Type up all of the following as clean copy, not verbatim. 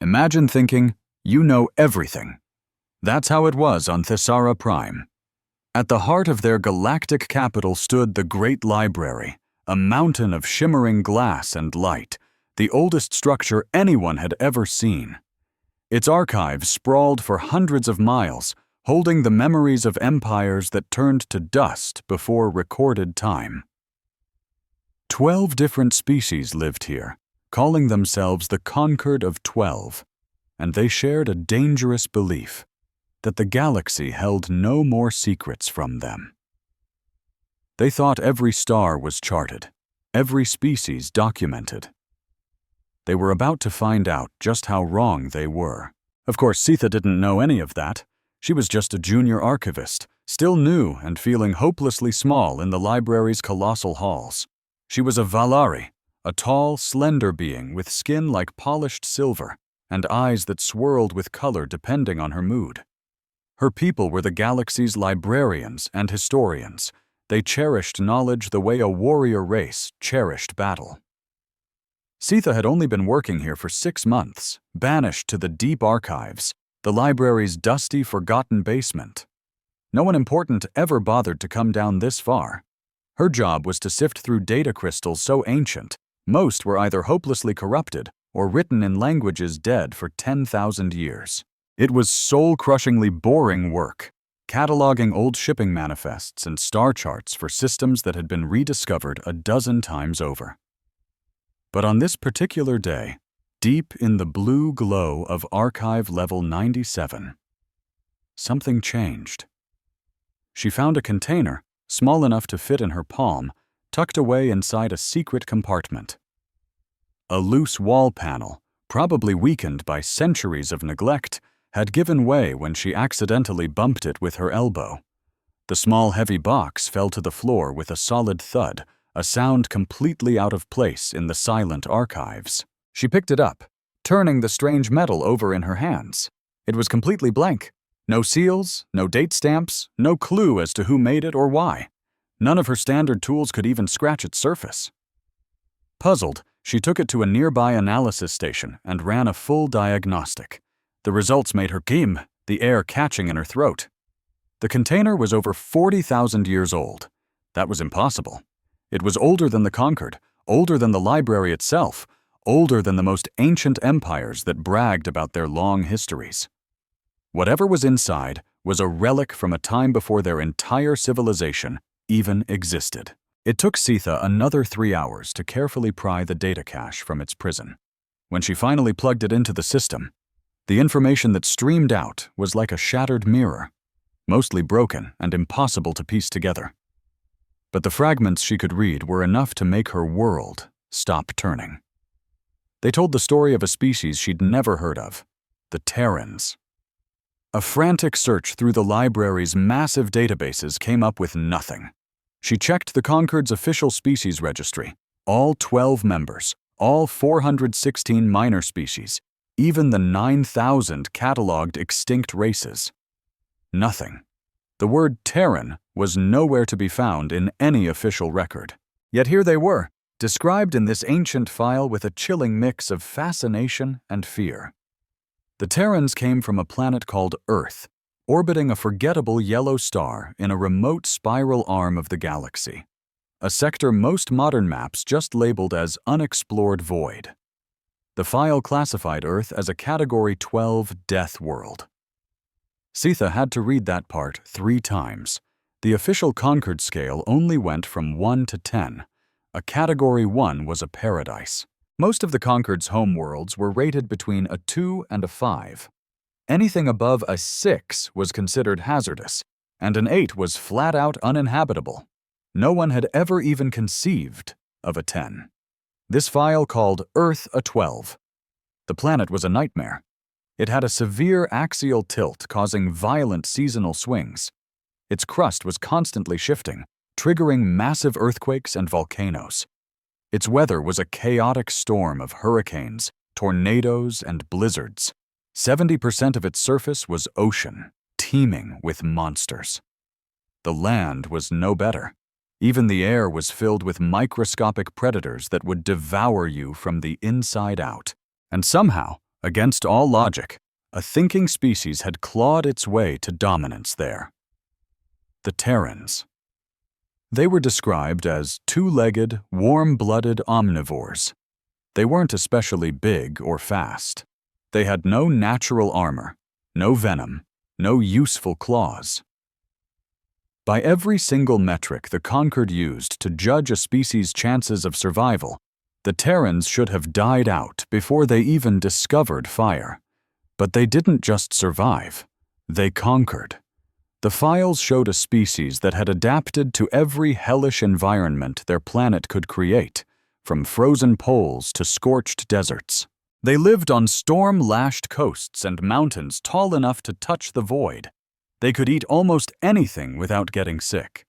Imagine thinking, you know everything. That's how it was on Thesara Prime. At the heart of their galactic capital stood the Great Library, a mountain of shimmering glass and light, the oldest structure anyone had ever seen. Its archives sprawled for hundreds of miles, holding the memories of empires that turned to dust before recorded time. 12 different species lived here, calling themselves the Conquered of 12, and they shared a dangerous belief that the galaxy held no more secrets from them. They thought every star was charted, every species documented. They were about to find out just how wrong they were. Of course, Sitha didn't know any of that. She was just a junior archivist, still new and feeling hopelessly small in the library's colossal halls. She was a Valari, a tall, slender being with skin like polished silver and eyes that swirled with color depending on her mood. Her people were the galaxy's librarians and historians. They cherished knowledge the way a warrior race cherished battle. Sitha had only been working here for 6 months, banished to the deep archives, the library's dusty, forgotten basement. No one important ever bothered to come down this far. Her job was to sift through data crystals so ancient, most were either hopelessly corrupted or written in languages dead for 10,000 years. It was soul-crushingly boring work, cataloging old shipping manifests and star charts for systems that had been rediscovered a dozen times over. But on this particular day, deep in the blue glow of Archive Level 97, something changed. She found a container, small enough to fit in her palm, tucked away inside a secret compartment. A loose wall panel, probably weakened by centuries of neglect, had given way when she accidentally bumped it with her elbow. The small heavy box fell to the floor with a solid thud, a sound completely out of place in the silent archives. She picked it up, turning the strange metal over in her hands. It was completely blank. No seals, no date stamps, no clue as to who made it or why. None of her standard tools could even scratch its surface. Puzzled, she took it to a nearby analysis station and ran a full diagnostic. The results made her gim, the air catching in her throat. The container was over 40,000 years old. That was impossible. It was older than the Conquered, older than the library itself, older than the most ancient empires that bragged about their long histories. Whatever was inside was a relic from a time before their entire civilization even existed. It took Sitha another 3 hours to carefully pry the data cache from its prison. When she finally plugged it into the system, the information that streamed out was like a shattered mirror, mostly broken and impossible to piece together. But the fragments she could read were enough to make her world stop turning. They told the story of a species she'd never heard of, the Terrans. A frantic search through the library's massive databases came up with nothing. She checked the Conquered's official species registry, all 12 members, all 416 minor species, even the 9,000 catalogued extinct races. Nothing. The word Terran was nowhere to be found in any official record. Yet here they were, described in this ancient file with a chilling mix of fascination and fear. The Terrans came from a planet called Earth, orbiting a forgettable yellow star in a remote spiral arm of the galaxy, a sector most modern maps just labeled as Unexplored Void. The file classified Earth as a Category 12 death world. Sitha had to read that part 3 times. The official Conquered scale only went from 1 to 10. A Category 1 was a paradise. Most of the Conquered's homeworlds were rated between a 2 and a 5. Anything above a 6 was considered hazardous, and an 8 was flat-out uninhabitable. No one had ever even conceived of a 10. This file called Earth a 12. The planet was a nightmare. It had a severe axial tilt causing violent seasonal swings. Its crust was constantly shifting, triggering massive earthquakes and volcanoes. Its weather was a chaotic storm of hurricanes, tornadoes, and blizzards. 70% of its surface was ocean, teeming with monsters. The land was no better. Even the air was filled with microscopic predators that would devour you from the inside out. And somehow, Against all logic, a thinking species had clawed its way to dominance there. The Terrans. They were described as two-legged, warm-blooded omnivores. They weren't especially big or fast. They had no natural armor, no venom, no useful claws. By every single metric the Conquered used to judge a species' chances of survival, the Terrans should have died out before they even discovered fire. But they didn't just survive, they conquered. The files showed a species that had adapted to every hellish environment their planet could create, from frozen poles to scorched deserts. They lived on storm-lashed coasts and mountains tall enough to touch the void. They could eat almost anything without getting sick.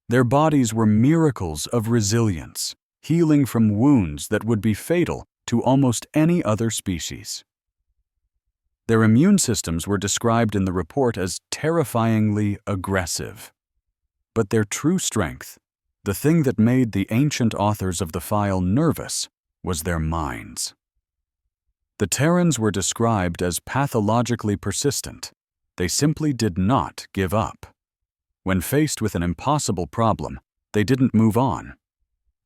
Their bodies were miracles of resilience, healing from wounds that would be fatal to almost any other species. Their immune systems were described in the report as terrifyingly aggressive. But their true strength, the thing that made the ancient authors of the file nervous, was their minds. The Terrans were described as pathologically persistent. They simply did not give up. When faced with an impossible problem, they didn't move on.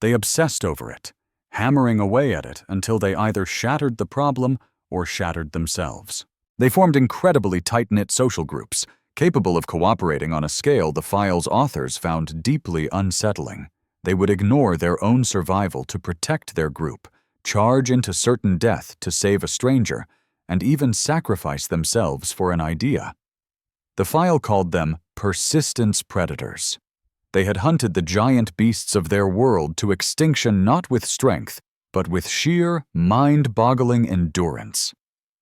They obsessed over it, hammering away at it until they either shattered the problem or shattered themselves. They formed incredibly tight-knit social groups, capable of cooperating on a scale the file's authors found deeply unsettling. They would ignore their own survival to protect their group, charge into certain death to save a stranger, and even sacrifice themselves for an idea. The file called them persistence predators. They had hunted the giant beasts of their world to extinction not with strength, but with sheer, mind-boggling endurance.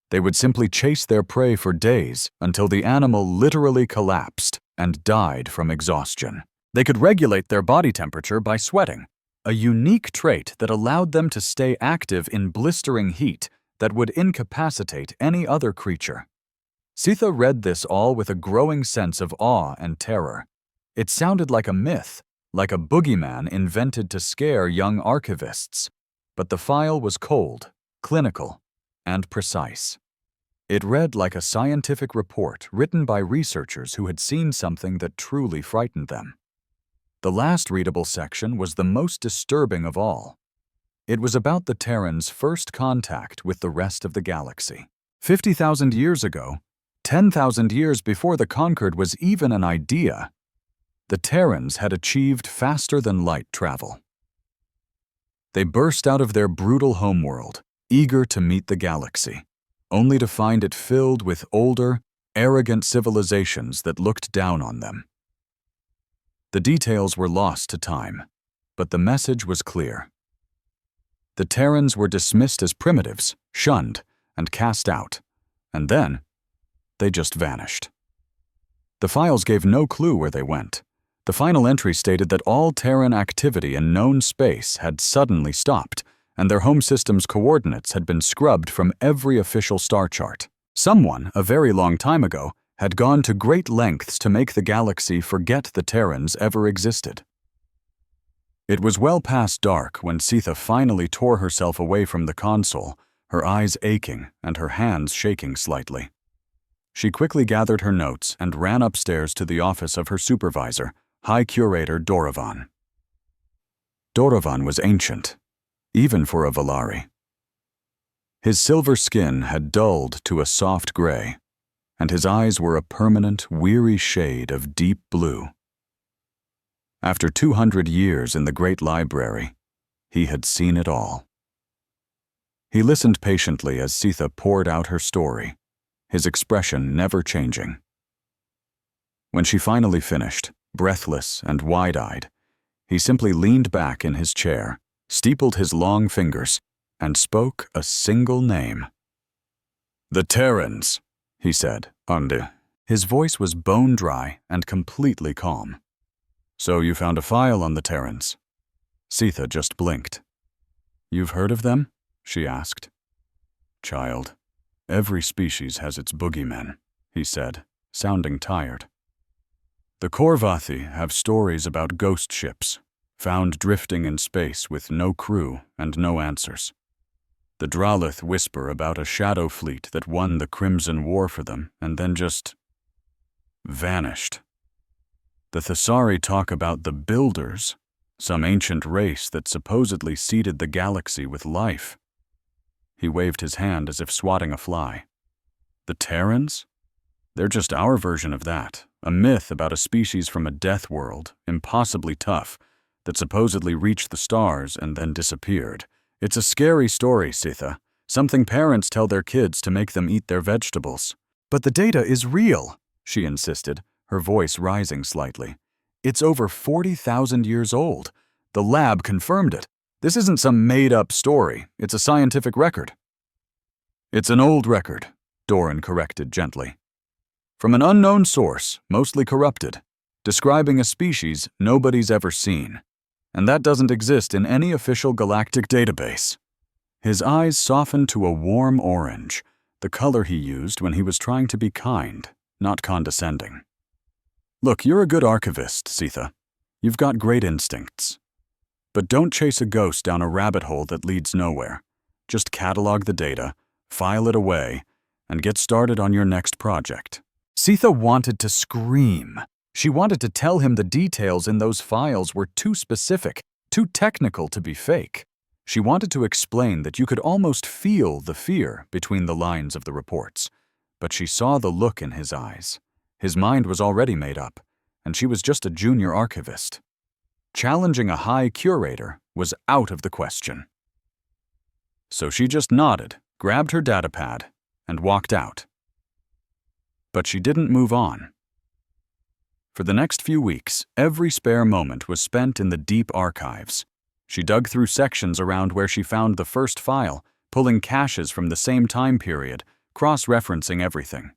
They would simply chase their prey for days until the animal literally collapsed and died from exhaustion. They could regulate their body temperature by sweating, a unique trait that allowed them to stay active in blistering heat that would incapacitate any other creature. Sitha read this all with a growing sense of awe and terror. It sounded like a myth, like a boogeyman invented to scare young archivists. But the file was cold, clinical, and precise. It read like a scientific report written by researchers who had seen something that truly frightened them. The last readable section was the most disturbing of all. It was about the Terrans' first contact with the rest of the galaxy. 50,000 years ago, 10,000 years before the Conquered was even an idea, the Terrans had achieved faster-than-light travel. They burst out of their brutal homeworld, eager to meet the galaxy, only to find it filled with older, arrogant civilizations that looked down on them. The details were lost to time, but the message was clear. The Terrans were dismissed as primitives, shunned, and cast out, and then they just vanished. The files gave no clue where they went. The final entry stated that all Terran activity in known space had suddenly stopped, and their home system's coordinates had been scrubbed from every official star chart. Someone, a very long time ago, had gone to great lengths to make the galaxy forget the Terrans ever existed. It was well past dark when Sitha finally tore herself away from the console, her eyes aching and her hands shaking slightly. She quickly gathered her notes and ran upstairs to the office of her supervisor, High Curator Dorovan. Dorovan was ancient, even for a Valari. His silver skin had dulled to a soft gray, and his eyes were a permanent, weary shade of deep blue. After 200 years in the Great Library, he had seen it all. He listened patiently as Sitha poured out her story, his expression never changing. When she finally finished, breathless and wide-eyed, he simply leaned back in his chair, steepled his long fingers, and spoke a single name. "The Terrans," he said, "Ande." His voice was bone-dry and completely calm. "So you found a file on the Terrans?" Sitha just blinked. "You've heard of them?" she asked. "Child, every species has its boogeymen," he said, sounding tired. "The Korvathi have stories about ghost ships, found drifting in space with no crew and no answers. The Dralith whisper about a shadow fleet that won the Crimson War for them and then just vanished. The Thessari talk about the Builders, some ancient race that supposedly seeded the galaxy with life. He waved his hand as if swatting a fly. The Terrans? They're just our version of that, a myth about a species from a death world, impossibly tough, that supposedly reached the stars and then disappeared. It's a scary story, Sitha, something parents tell their kids to make them eat their vegetables. But the data is real, she insisted, her voice rising slightly. It's over 40,000 years old. The lab confirmed it. This isn't some made-up story. It's a scientific record. It's an old record, Doran corrected gently. From an unknown source, mostly corrupted, describing a species nobody's ever seen. And that doesn't exist in any official galactic database. His eyes softened to a warm orange, the color he used when he was trying to be kind, not condescending. Look, you're a good archivist, Sitha. You've got great instincts. But don't chase a ghost down a rabbit hole that leads nowhere. Just catalog the data, file it away, and get started on your next project. Sitha wanted to scream. She wanted to tell him the details in those files were too specific, too technical to be fake. She wanted to explain that you could almost feel the fear between the lines of the reports. But she saw the look in his eyes. His mind was already made up, and she was just a junior archivist. Challenging a high curator was out of the question. So she just nodded, grabbed her datapad, and walked out. But she didn't move on. For the next few weeks, every spare moment was spent in the deep archives. She dug through sections around where she found the first file, pulling caches from the same time period, cross-referencing everything.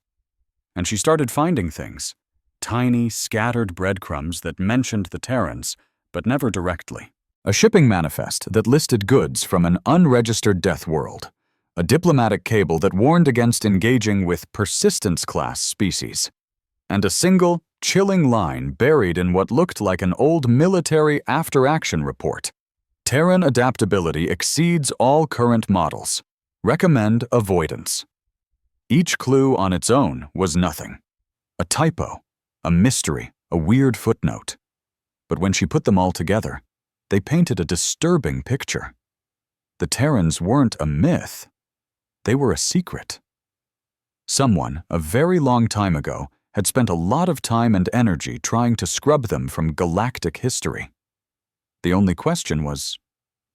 And she started finding things, tiny, scattered breadcrumbs that mentioned the Terrans, but never directly. A shipping manifest that listed goods from an unregistered death world. A diplomatic cable that warned against engaging with persistence-class species. And a single, chilling line buried in what looked like an old military after-action report. Terran adaptability exceeds all current models. Recommend avoidance. Each clue on its own was nothing. A typo, a mystery, a weird footnote. But when she put them all together, they painted a disturbing picture. The Terrans weren't a myth. They were a secret. Someone, a very long time ago, had spent a lot of time and energy trying to scrub them from galactic history. The only question was,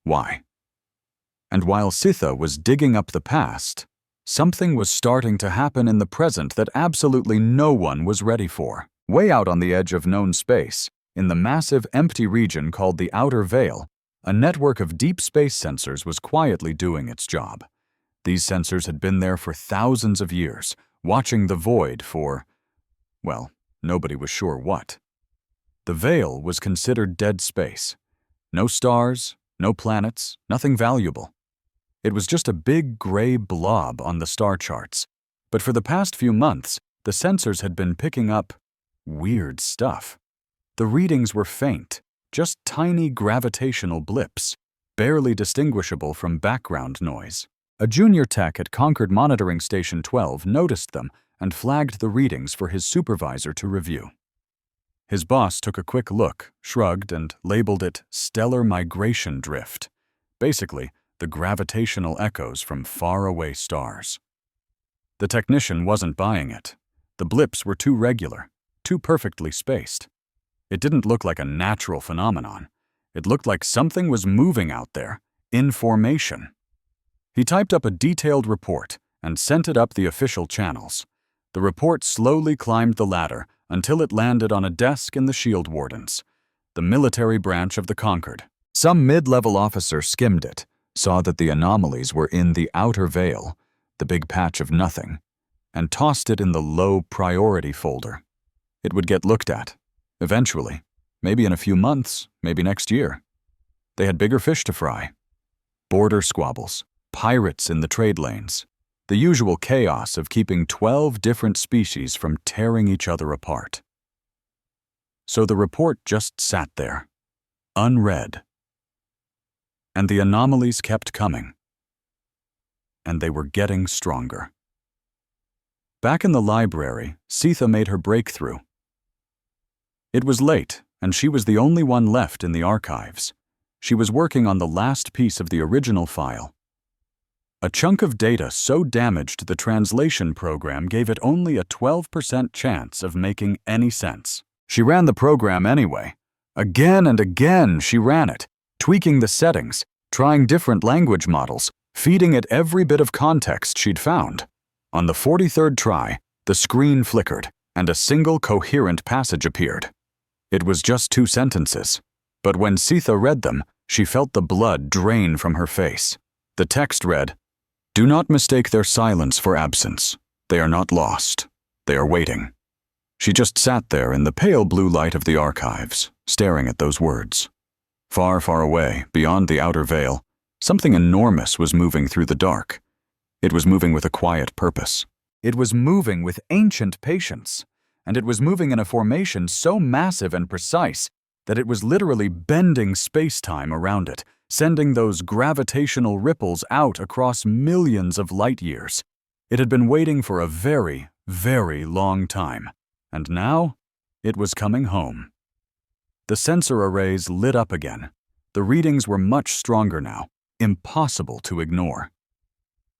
why? And while Sitha was digging up the past, something was starting to happen in the present that absolutely no one was ready for. Way out on the edge of known space, in the massive empty region called the Outer Veil, a network of deep space sensors was quietly doing its job. These sensors had been there for thousands of years, watching the void for, well, nobody was sure what. The Veil was considered dead space. No stars, no planets, nothing valuable. It was just a big gray blob on the star charts. But for the past few months, the sensors had been picking up weird stuff. The readings were faint, just tiny gravitational blips, barely distinguishable from background noise. A junior tech at Concord Monitoring Station 12 noticed them and flagged the readings for his supervisor to review. His boss took a quick look, shrugged, and labeled it stellar migration drift. Basically, the gravitational echoes from faraway stars. The technician wasn't buying it. The blips were too regular, too perfectly spaced. It didn't look like a natural phenomenon. It looked like something was moving out there, in formation. He typed up a detailed report and sent it up the official channels. The report slowly climbed the ladder until it landed on a desk in the Shield Wardens, the military branch of the Concord. Some mid-level officer skimmed it, saw that the anomalies were in the Outer Veil, the big patch of nothing, and tossed it in the low priority folder. It would get looked at, eventually, maybe in a few months, maybe next year. They had bigger fish to fry. Border squabbles, pirates in the trade lanes, the usual chaos of keeping 12 different species from tearing each other apart. So the report just sat there, unread. And the anomalies kept coming. and they were getting stronger. Back in the library, Sitha made her breakthrough. It was late, and she was the only one left in the archives. She was working on the last piece of the original file. A chunk of data so damaged the translation program gave it only a 12% chance of making any sense. She ran the program anyway. Again and again she ran it, tweaking the settings, trying different language models, feeding it every bit of context she'd found. On the 43rd try, the screen flickered, and a single coherent passage appeared. It was just 2 sentences, but when Sitha read them, she felt the blood drain from her face. The text read, "Do not mistake their silence for absence. They are not lost. They are waiting." She just sat there in the pale blue light of the archives, staring at those words. Far, far away, beyond the outer veil, something enormous was moving through the dark. It was moving with a quiet purpose. It was moving with ancient patience, and it was moving in a formation so massive and precise that it was literally bending space-time around it, sending those gravitational ripples out across millions of light years. It had been waiting for a very, very long time, and now it was coming home. The sensor arrays lit up again. The readings were much stronger now, impossible to ignore.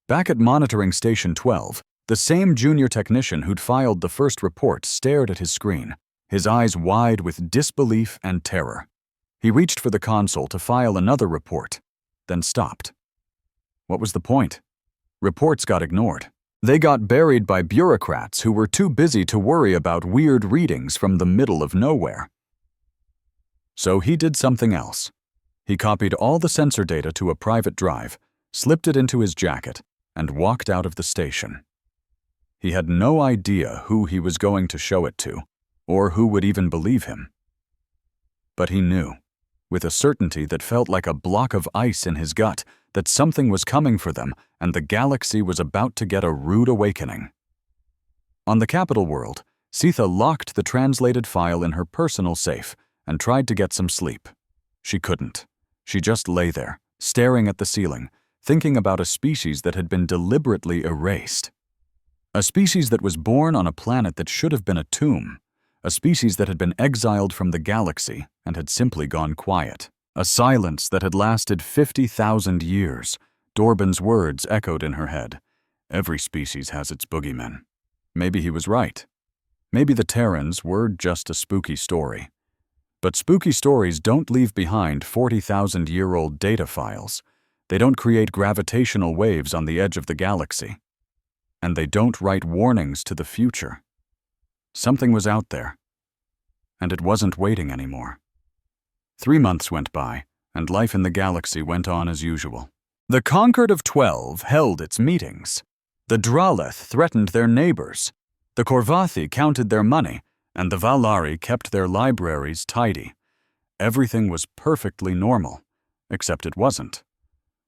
Back at monitoring station 12, the same junior technician who'd filed the first report stared at his screen, his eyes wide with disbelief and terror. He reached for the console to file another report, then stopped. What was the point? Reports got ignored. They got buried by bureaucrats who were too busy to worry about weird readings from the middle of nowhere. So he did something else. He copied all the sensor data to a private drive, slipped it into his jacket, and walked out of the station. He had no idea who he was going to show it to, or who would even believe him. But he knew, with a certainty that felt like a block of ice in his gut, that something was coming for them and the galaxy was about to get a rude awakening. On the capital world, Sitha locked the translated file in her personal safe and tried to get some sleep. She couldn't. She just lay there, staring at the ceiling, thinking about a species that had been deliberately erased. A species that was born on a planet that should have been a tomb. A species that had been exiled from the galaxy and had simply gone quiet. A silence that had lasted 50,000 years. Dorban's words echoed in her head. Every species has its boogeymen. Maybe he was right. Maybe the Terrans were just a spooky story. But spooky stories don't leave behind 40,000-year-old data files. They don't create gravitational waves on the edge of the galaxy. And they don't write warnings to the future. Something was out there. And it wasn't waiting anymore. 3 months went by, and life in the galaxy went on as usual. The Concord of 12 held its meetings. The Draleth threatened their neighbors. The Korvathi counted their money, and the Valari kept their libraries tidy. Everything was perfectly normal, except it wasn't.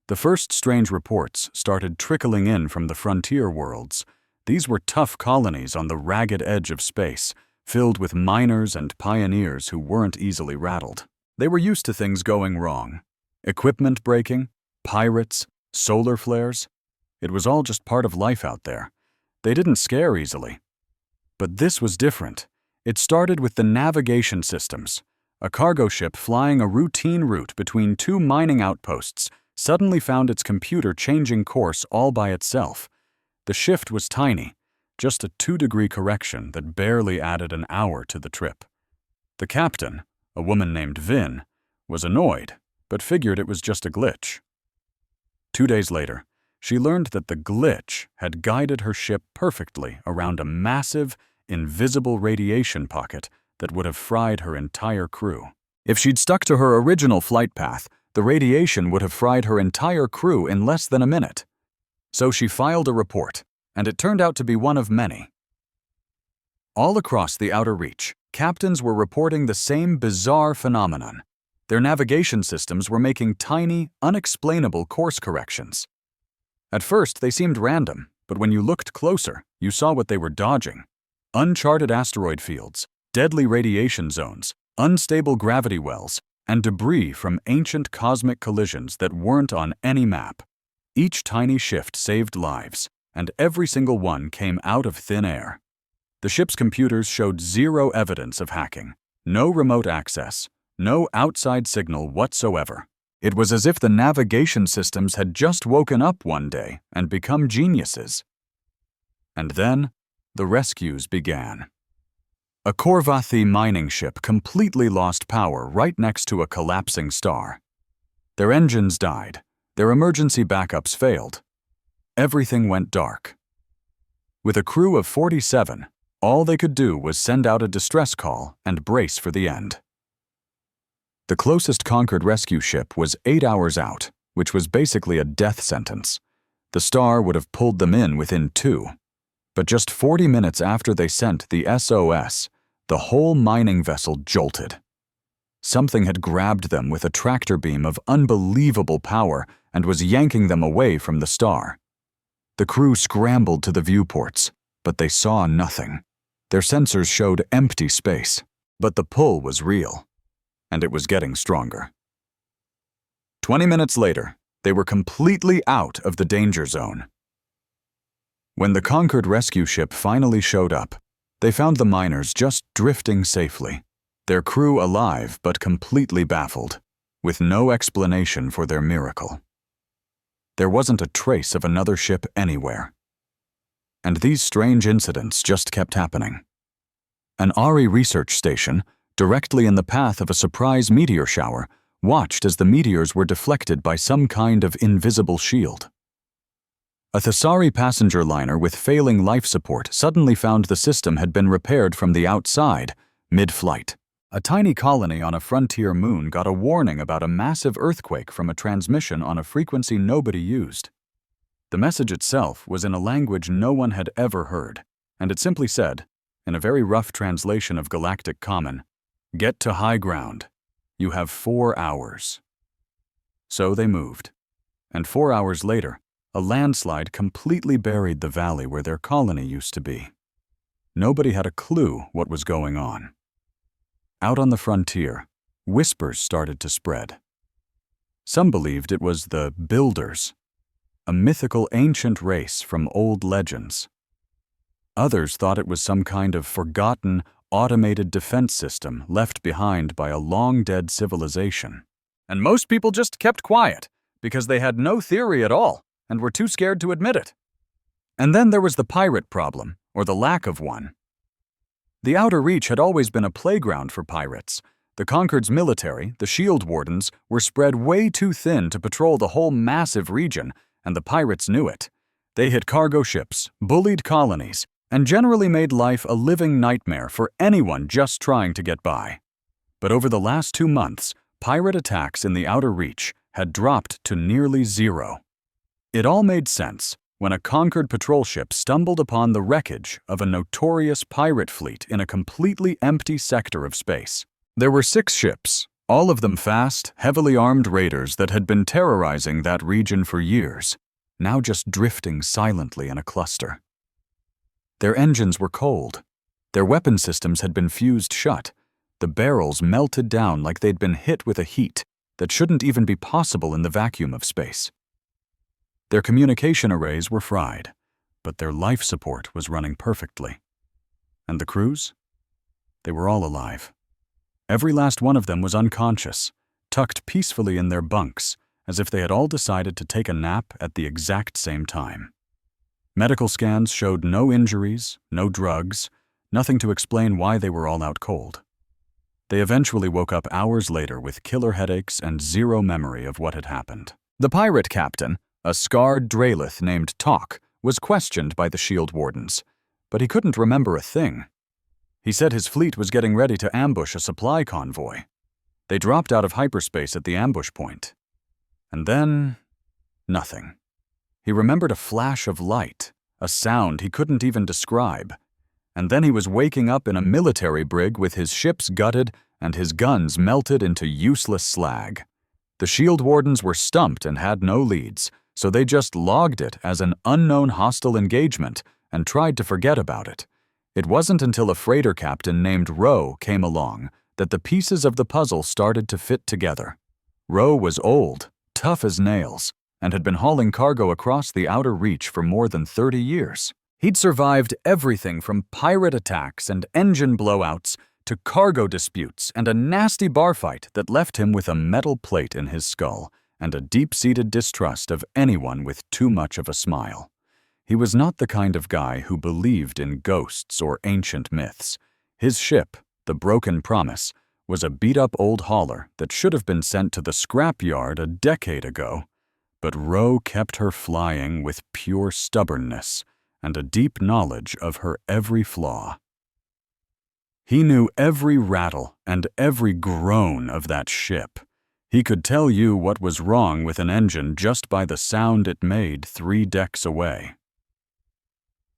The first strange reports started trickling in from the frontier worlds. These were tough colonies on the ragged edge of space, filled with miners and pioneers who weren't easily rattled. They were used to things going wrong. Equipment breaking, pirates, solar flares. It was all just part of life out there. They didn't scare easily. But this was different. It started with the navigation systems. A cargo ship flying a routine route between 2 mining outposts suddenly found its computer changing course all by itself. The shift was tiny, just a 2-degree correction that barely added an hour to the trip. The captain, a woman named Vin, was annoyed, but figured it was just a glitch. 2 days later, she learned that the glitch had guided her ship perfectly around a massive, invisible radiation pocket that would have fried her entire crew. If she'd stuck to her original flight path, the radiation would have fried her entire crew in less than a minute. So she filed a report, and it turned out to be one of many. All across the outer reach, captains were reporting the same bizarre phenomenon. Their navigation systems were making tiny, unexplainable course corrections. At first, they seemed random, but when you looked closer, you saw what they were dodging. Uncharted asteroid fields, deadly radiation zones, unstable gravity wells, and debris from ancient cosmic collisions that weren't on any map. Each tiny shift saved lives, and every single one came out of thin air. The ship's computers showed zero evidence of hacking, no remote access, no outside signal whatsoever. It was as if the navigation systems had just woken up one day and become geniuses. And then, the rescues began. A Korvathi mining ship completely lost power right next to a collapsing star. Their engines died, their emergency backups failed. Everything went dark. With a crew of 47, all they could do was send out a distress call and brace for the end. The closest Concord rescue ship was 8 hours out, which was basically a death sentence. The star would have pulled them in within 2. But just 40 minutes after they sent the SOS, the whole mining vessel jolted. Something had grabbed them with a tractor beam of unbelievable power and was yanking them away from the star. The crew scrambled to the viewports, but they saw nothing. Their sensors showed empty space, but the pull was real, and it was getting stronger. 20 minutes later, they were completely out of the danger zone. When the Concord rescue ship finally showed up, they found the miners just drifting safely, their crew alive but completely baffled, with no explanation for their miracle. There wasn't a trace of another ship anywhere. And these strange incidents just kept happening. An ARI research station, directly in the path of a surprise meteor shower, watched as the meteors were deflected by some kind of invisible shield. A Thesari passenger liner with failing life support suddenly found the system had been repaired from the outside, mid-flight. A tiny colony on a frontier moon got a warning about a massive earthquake from a transmission on a frequency nobody used. The message itself was in a language no one had ever heard, and it simply said, in a very rough translation of Galactic Common, "Get to high ground. You have 4 hours." So they moved, and 4 hours later, a landslide completely buried the valley where their colony used to be. Nobody had a clue what was going on. Out on the frontier, whispers started to spread. Some believed it was the Builders, a mythical ancient race from old legends. Others thought it was some kind of forgotten, automated defense system left behind by a long-dead civilization. And most people just kept quiet, because they had no theory at all and were too scared to admit it. And then there was the pirate problem, or the lack of one. The Outer Reach had always been a playground for pirates. The Concord's military, the Shield Wardens, were spread way too thin to patrol the whole massive region, and the pirates knew it. They hit cargo ships, bullied colonies, and generally made life a living nightmare for anyone just trying to get by. But over the last 2 months, pirate attacks in the Outer Reach had dropped to nearly 0. It all made sense when a Concord patrol ship stumbled upon the wreckage of a notorious pirate fleet in a completely empty sector of space. There were 6 ships, all of them fast, heavily armed raiders that had been terrorizing that region for years, now just drifting silently in a cluster. Their engines were cold. Their weapon systems had been fused shut. The barrels melted down like they'd been hit with a heat that shouldn't even be possible in the vacuum of space. Their communication arrays were fried, but their life support was running perfectly. And the crews? They were all alive. Every last one of them was unconscious, tucked peacefully in their bunks, as if they had all decided to take a nap at the exact same time. Medical scans showed no injuries, no drugs, nothing to explain why they were all out cold. They eventually woke up hours later with killer headaches and 0 memory of what had happened. The pirate captain, a scarred Draelith named Talk, was questioned by the Shield Wardens, but he couldn't remember a thing. He said his fleet was getting ready to ambush a supply convoy. They dropped out of hyperspace at the ambush point. And then, nothing. He remembered a flash of light, a sound he couldn't even describe. And then he was waking up in a military brig with his ships gutted and his guns melted into useless slag. The Shield Wardens were stumped and had no leads, so they just logged it as an unknown hostile engagement and tried to forget about it. It wasn't until a freighter captain named Roe came along that the pieces of the puzzle started to fit together. Roe was old, tough as nails, and had been hauling cargo across the outer reach for more than 30 years. He'd survived everything from pirate attacks and engine blowouts to cargo disputes and a nasty bar fight that left him with a metal plate in his skull and a deep-seated distrust of anyone with too much of a smile. He was not the kind of guy who believed in ghosts or ancient myths. His ship, the Broken Promise, was a beat-up old hauler that should have been sent to the scrapyard a decade ago. But Ro kept her flying with pure stubbornness and a deep knowledge of her every flaw. He knew every rattle and every groan of that ship. He could tell you what was wrong with an engine just by the sound it made 3 decks away.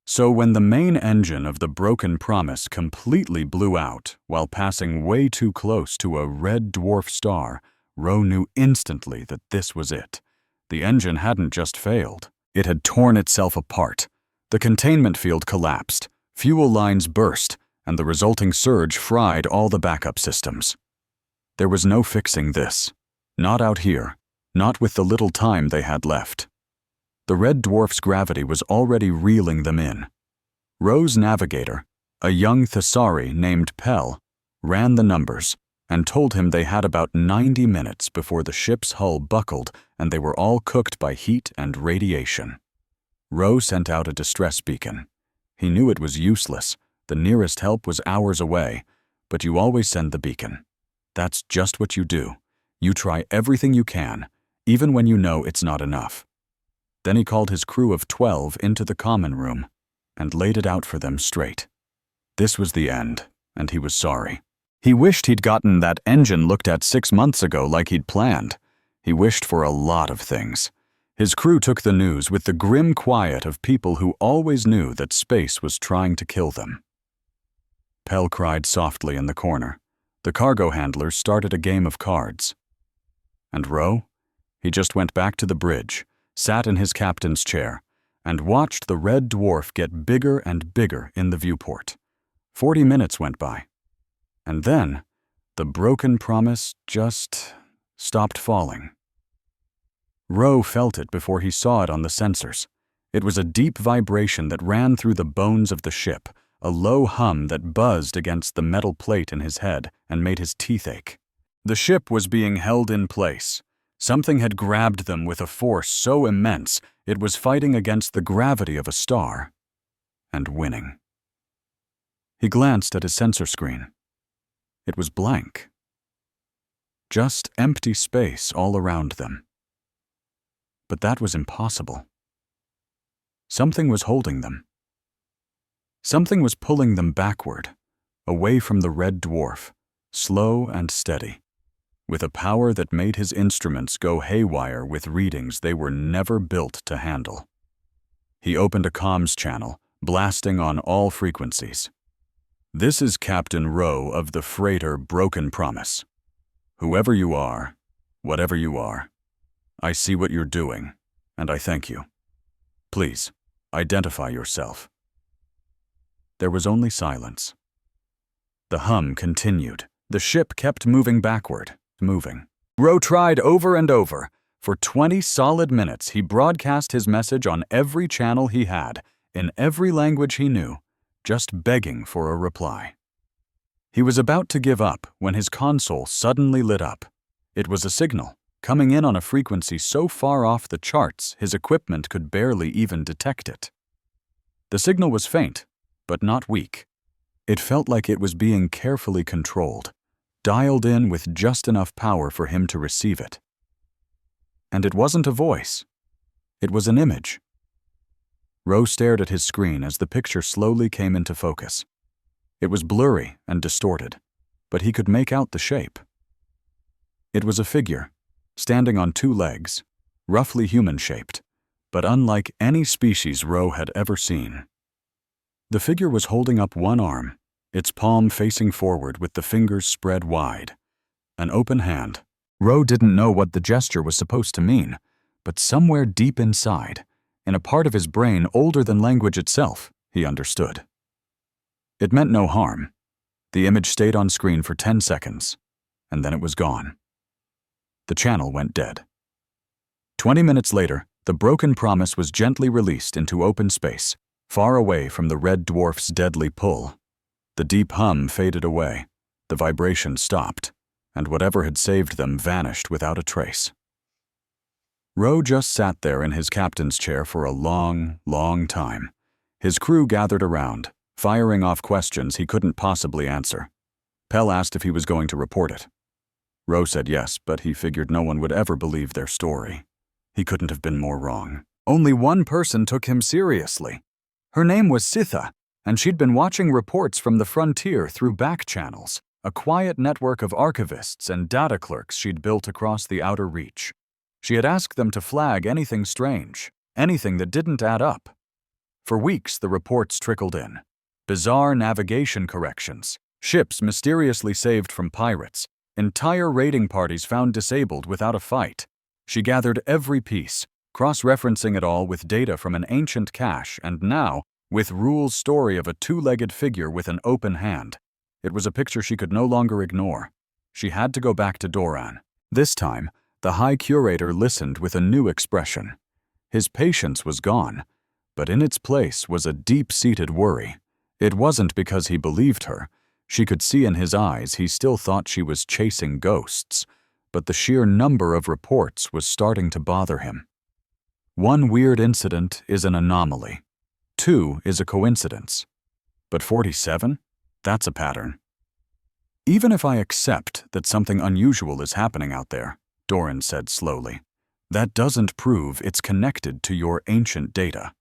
So when the main engine of the Broken Promise completely blew out while passing way too close to a red dwarf star, Ro knew instantly that this was it. The engine hadn't just failed. It had torn itself apart. The containment field collapsed, fuel lines burst, and the resulting surge fried all the backup systems. There was no fixing this. Not out here. Not with the little time they had left. The red dwarf's gravity was already reeling them in. Ro's navigator, a young Thessari named Pell, ran the numbers and told him they had about 90 minutes before the ship's hull buckled and they were all cooked by heat and radiation. Ro sent out a distress beacon. He knew it was useless. The nearest help was hours away, but you always send the beacon. That's just what you do. You try everything you can, even when you know it's not enough. Then he called his crew of 12 into the common room and laid it out for them straight. This was the end, and he was sorry. He wished he'd gotten that engine looked at 6 months ago like he'd planned. He wished for a lot of things. His crew took the news with the grim quiet of people who always knew that space was trying to kill them. Pell cried softly in the corner. The cargo handlers started a game of cards. And Ro? He just went back to the bridge, sat in his captain's chair, and watched the red dwarf get bigger and bigger in the viewport. 40 minutes went by. And then, the Broken Promise just stopped falling. Ro felt it before he saw it on the sensors. It was a deep vibration that ran through the bones of the ship, a low hum that buzzed against the metal plate in his head and made his teeth ache. The ship was being held in place. Something had grabbed them with a force so immense it was fighting against the gravity of a star and winning. He glanced at his sensor screen. It was blank. Just empty space all around them. But that was impossible. Something was holding them. Something was pulling them backward, away from the red dwarf, slow and steady, with a power that made his instruments go haywire with readings they were never built to handle. He opened a comms channel, blasting on all frequencies. "This is Captain Ro of the freighter Broken Promise. Whoever you are, whatever you are, I see what you're doing, and I thank you. Please, identify yourself." There was only silence. The hum continued. The ship kept moving backward, moving. Ro tried over and over. For 20 solid minutes, he broadcast his message on every channel he had, in every language he knew, just begging for a reply. He was about to give up when his console suddenly lit up. It was a signal, coming in on a frequency so far off the charts his equipment could barely even detect it. The signal was faint, but not weak. It felt like it was being carefully controlled, dialed in with just enough power for him to receive it. And it wasn't a voice. It was an image. Ro stared at his screen as the picture slowly came into focus. It was blurry and distorted, but he could make out the shape. It was a figure, standing on 2 legs, roughly human-shaped, but unlike any species Ro had ever seen. The figure was holding up one arm, its palm facing forward with the fingers spread wide. An open hand. Ro didn't know what the gesture was supposed to mean, but somewhere deep inside, in a part of his brain older than language itself, he understood. It meant no harm. The image stayed on screen for 10 seconds, and then it was gone. The channel went dead. 20 minutes later, the broken promise was gently released into open space, far away from the red dwarf's deadly pull. The deep hum faded away, the vibration stopped, and whatever had saved them vanished without a trace. Ro just sat there in his captain's chair for a long, long time. His crew gathered around, firing off questions he couldn't possibly answer. Pell asked if he was going to report it. Ro said yes, but he figured no one would ever believe their story. He couldn't have been more wrong. Only one person took him seriously. Her name was Sitha, and she'd been watching reports from the frontier through back channels, a quiet network of archivists and data clerks she'd built across the outer reach. She had asked them to flag anything strange, anything that didn't add up. For weeks, the reports trickled in. Bizarre navigation corrections, ships mysteriously saved from pirates, entire raiding parties found disabled without a fight. She gathered every piece, cross-referencing it all with data from an ancient cache, and now, with Rule's story of a two-legged figure with an open hand. It was a picture she could no longer ignore. She had to go back to Doran. This time, the High Curator listened with a new expression. His patience was gone, but in its place was a deep-seated worry. It wasn't because he believed her. She could see in his eyes he still thought she was chasing ghosts, but the sheer number of reports was starting to bother him. One weird incident is an anomaly. 2 is a coincidence. But 47? That's a pattern. Even if I accept that something unusual is happening out there, Doran said slowly, that doesn't prove it's connected to your ancient data.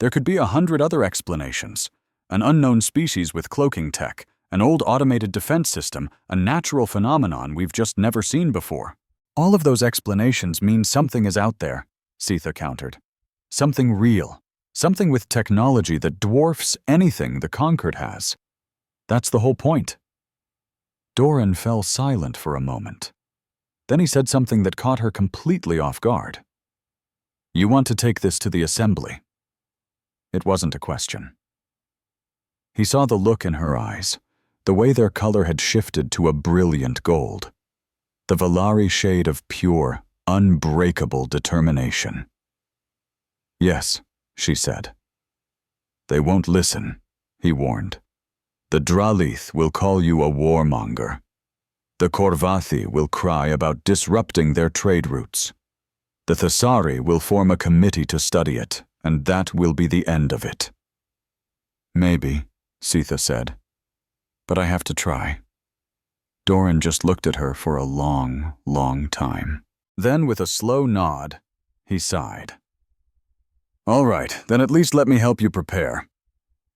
There could be 100 other explanations. An unknown species with cloaking tech, an old automated defense system, a natural phenomenon we've just never seen before. All of those explanations mean something is out there, Sitha countered. Something real. Something with technology that dwarfs anything the Conquered has. That's the whole point. Doran fell silent for a moment. Then he said something that caught her completely off guard. You want to take this to the Assembly? It wasn't a question. He saw the look in her eyes, the way their color had shifted to a brilliant gold. The Valari shade of pure, unbreakable determination. Yes, she said. They won't listen, he warned. The Dralith will call you a warmonger. The Korvathi will cry about disrupting their trade routes. The Thessari will form a committee to study it, and that will be the end of it. Maybe, Sitha said, but I have to try. Doran just looked at her for a long, long time. Then, with a slow nod, he sighed. All right, then at least let me help you prepare.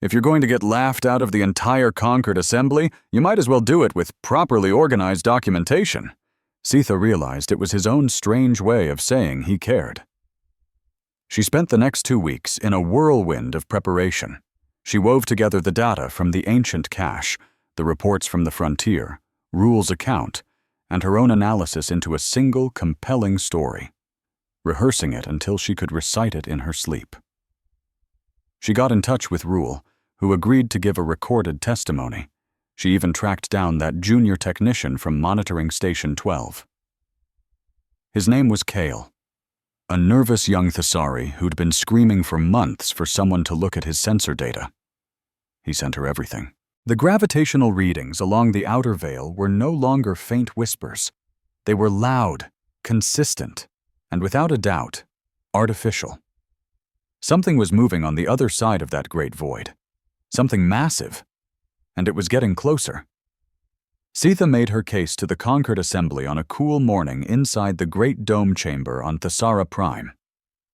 If you're going to get laughed out of the entire Conquered Assembly, you might as well do it with properly organized documentation. Sitha realized it was his own strange way of saying he cared. She spent the next 2 weeks in a whirlwind of preparation. She wove together the data from the ancient cache, the reports from the frontier, Rule's account, and her own analysis into a single, compelling story, rehearsing it until she could recite it in her sleep. She got in touch with Rule, who agreed to give a recorded testimony. She even tracked down that junior technician from Monitoring Station 12. His name was Kale, a nervous young Thessari who'd been screaming for months for someone to look at his sensor data. He sent her everything. The gravitational readings along the outer veil were no longer faint whispers. They were loud, consistent, and without a doubt, artificial. Something was moving on the other side of that great void. Something massive. And it was getting closer. Sitha made her case to the Conquered Assembly on a cool morning inside the great dome chamber on Thessara Prime.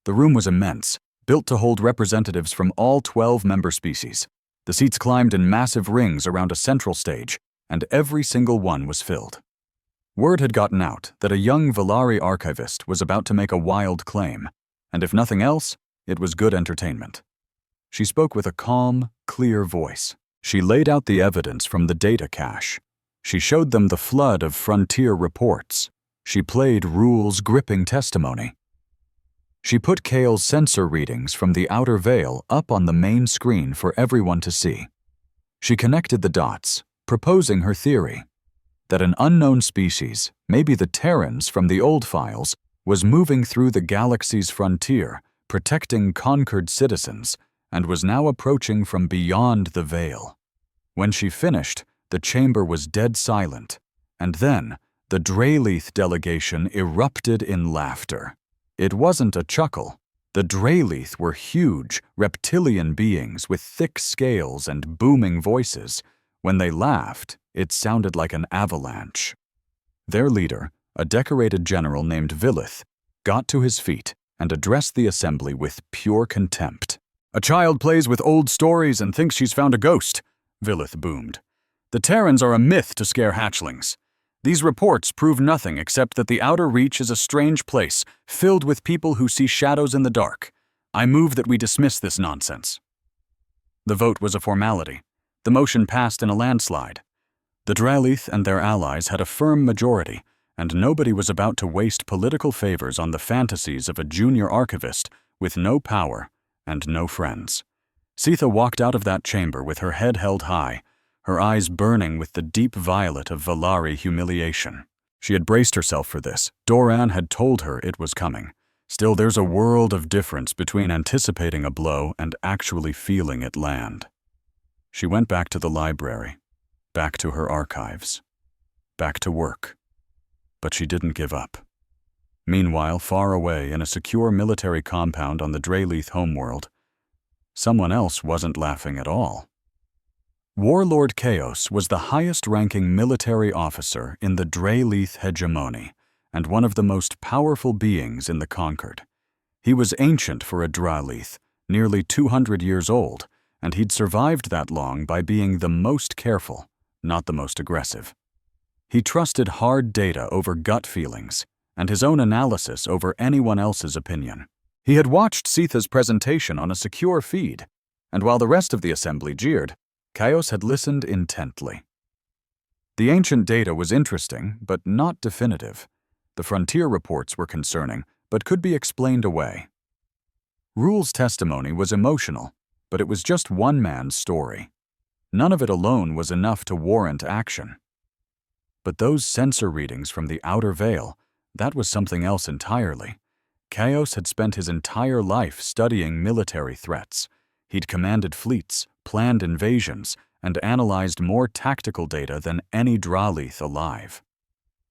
The room was immense, built to hold representatives from all 12 member species. The seats climbed in massive rings around a central stage, and every single one was filled. Word had gotten out that a young Valari archivist was about to make a wild claim, and if nothing else, it was good entertainment. She spoke with a calm, clear voice. She laid out the evidence from the data cache. She showed them the flood of frontier reports. She played Rule's gripping testimony. She put Kale's sensor readings from the outer veil up on the main screen for everyone to see. She connected the dots, proposing her theory that an unknown species, maybe the Terrans from the old files, was moving through the galaxy's frontier, protecting conquered citizens, and was now approaching from beyond the veil. When she finished, the chamber was dead silent, and then the Drayleith delegation erupted in laughter. It wasn't a chuckle. The Drayleith were huge, reptilian beings with thick scales and booming voices. When they laughed, it sounded like an avalanche. Their leader, a decorated general named Vilith, got to his feet and addressed the assembly with pure contempt. "A child plays with old stories and thinks she's found a ghost," Vilith boomed. "The Terrans are a myth to scare hatchlings. These reports prove nothing except that the Outer Reach is a strange place, filled with people who see shadows in the dark. I move that we dismiss this nonsense." The vote was a formality. The motion passed in a landslide. The Drayleith and their allies had a firm majority, and nobody was about to waste political favors on the fantasies of a junior archivist with no power and no friends. Sitha walked out of that chamber with her head held high, her eyes burning with the deep violet of Valari humiliation. She had braced herself for this. Doran had told her it was coming. Still, there's a world of difference between anticipating a blow and actually feeling it land. She went back to the library, back to her archives, back to work. But she didn't give up. Meanwhile, far away in a secure military compound on the Drayleith homeworld, someone else wasn't laughing at all. Warlord Chaos was the highest-ranking military officer in the Drayleith hegemony and one of the most powerful beings in the Conquered. He was ancient for a Drayleith, nearly 200 years old, and he'd survived that long by being the most careful, not the most aggressive. He trusted hard data over gut feelings and his own analysis over anyone else's opinion. He had watched Sitha's presentation on a secure feed, and while the rest of the assembly jeered, Chaos had listened intently. The ancient data was interesting, but not definitive. The frontier reports were concerning, but could be explained away. Rule's testimony was emotional, but it was just one man's story. None of it alone was enough to warrant action. But those sensor readings from the outer veil, that was something else entirely. Chaos had spent his entire life studying military threats. He'd commanded fleets, planned invasions, and analyzed more tactical data than any Drayleith alive.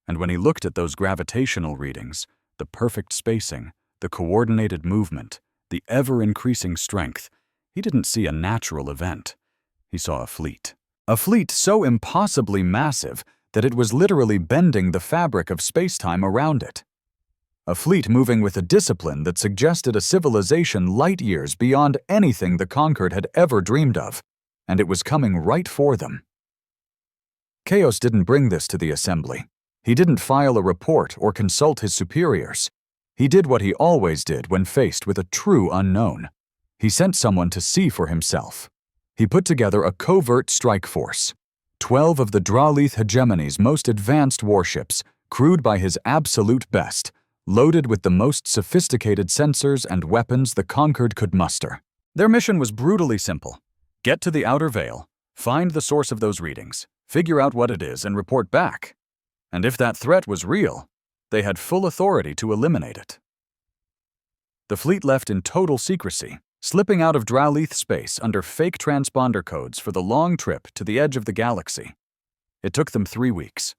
And when he looked at those gravitational readings, the perfect spacing, the coordinated movement, the ever-increasing strength, he didn't see a natural event. He saw a fleet. A fleet so impossibly massive that it was literally bending the fabric of space-time around it. A fleet moving with a discipline that suggested a civilization light years beyond anything the Conquered had ever dreamed of, and it was coming right for them. Chaos didn't bring this to the assembly. He didn't file a report or consult his superiors. He did what he always did when faced with a true unknown. He sent someone to see for himself. He put together a covert strike force. 12 of the Drayleith hegemony's most advanced warships, crewed by his absolute best, loaded with the most sophisticated sensors and weapons the Conquered could muster. Their mission was brutally simple. Get to the outer veil, find the source of those readings, figure out what it is, and report back. And if that threat was real, they had full authority to eliminate it. The fleet left in total secrecy, slipping out of Drayleith space under fake transponder codes for the long trip to the edge of the galaxy. It took them 3 weeks.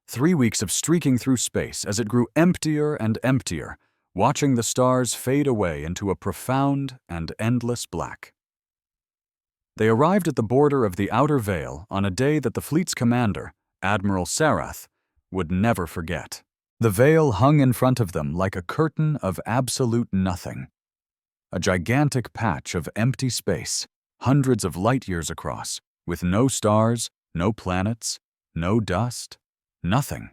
3 weeks of streaking through space as it grew emptier and emptier, watching the stars fade away into a profound and endless black. They arrived at the border of the outer veil on a day that the fleet's commander, Admiral Sarath, would never forget. The veil hung in front of them like a curtain of absolute nothing. A gigantic patch of empty space, hundreds of light years across, with no stars, no planets, no dust, nothing.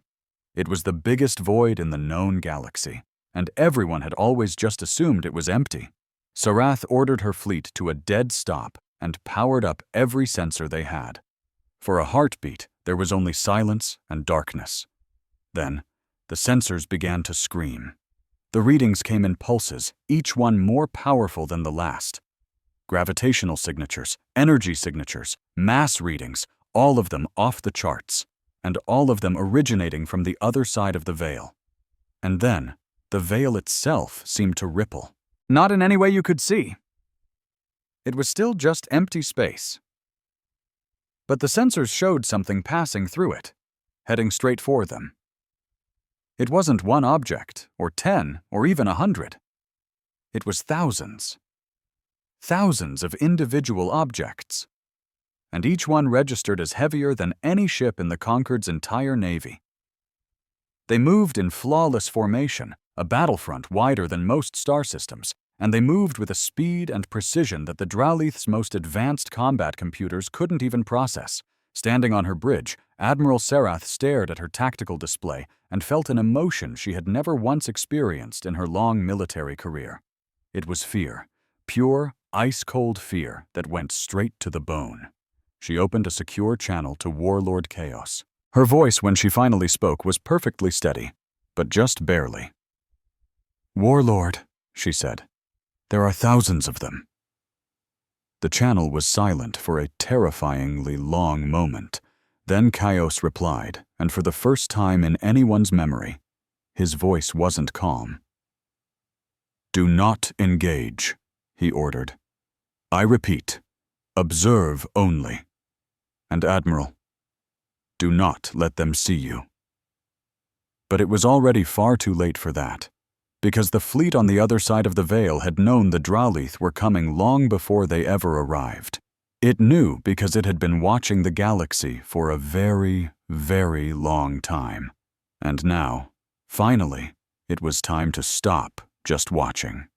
It was the biggest void in the known galaxy, and everyone had always just assumed it was empty. Sarath ordered her fleet to a dead stop and powered up every sensor they had. For a heartbeat, there was only silence and darkness. Then, the sensors began to scream. The readings came in pulses, each one more powerful than the last. Gravitational signatures, energy signatures, mass readings, all of them off the charts, and all of them originating from the other side of the veil. And then, The veil itself seemed to ripple. Not in any way you could see. It was still just empty space. But the sensors showed something passing through it, heading straight for them. It wasn't one object, or 10, or even 100. It was thousands. Thousands of individual objects. And each one registered as heavier than any ship in the Concord's entire navy. They moved in flawless formation, a battlefront wider than most star systems, and they moved with a speed and precision that the Drowleath's most advanced combat computers couldn't even process. Standing on her bridge, Admiral Sarath stared at her tactical display and felt an emotion she had never once experienced in her long military career. It was fear, pure, ice-cold fear that went straight to the bone. She opened a secure channel to Warlord Chaos. Her voice, when she finally spoke, was perfectly steady, but just barely. "Warlord," she said, "there are thousands of them." The channel was silent for a terrifyingly long moment. Then Chaos replied, and for the first time in anyone's memory, his voice wasn't calm. "Do not engage," he ordered. "I repeat, observe only. And Admiral, do not let them see you." But it was already far too late for that, because the fleet on the other side of the veil had known the Drowleath were coming long before they ever arrived. It knew because it had been watching the galaxy for a very, very long time. And now, finally, it was time to stop just watching.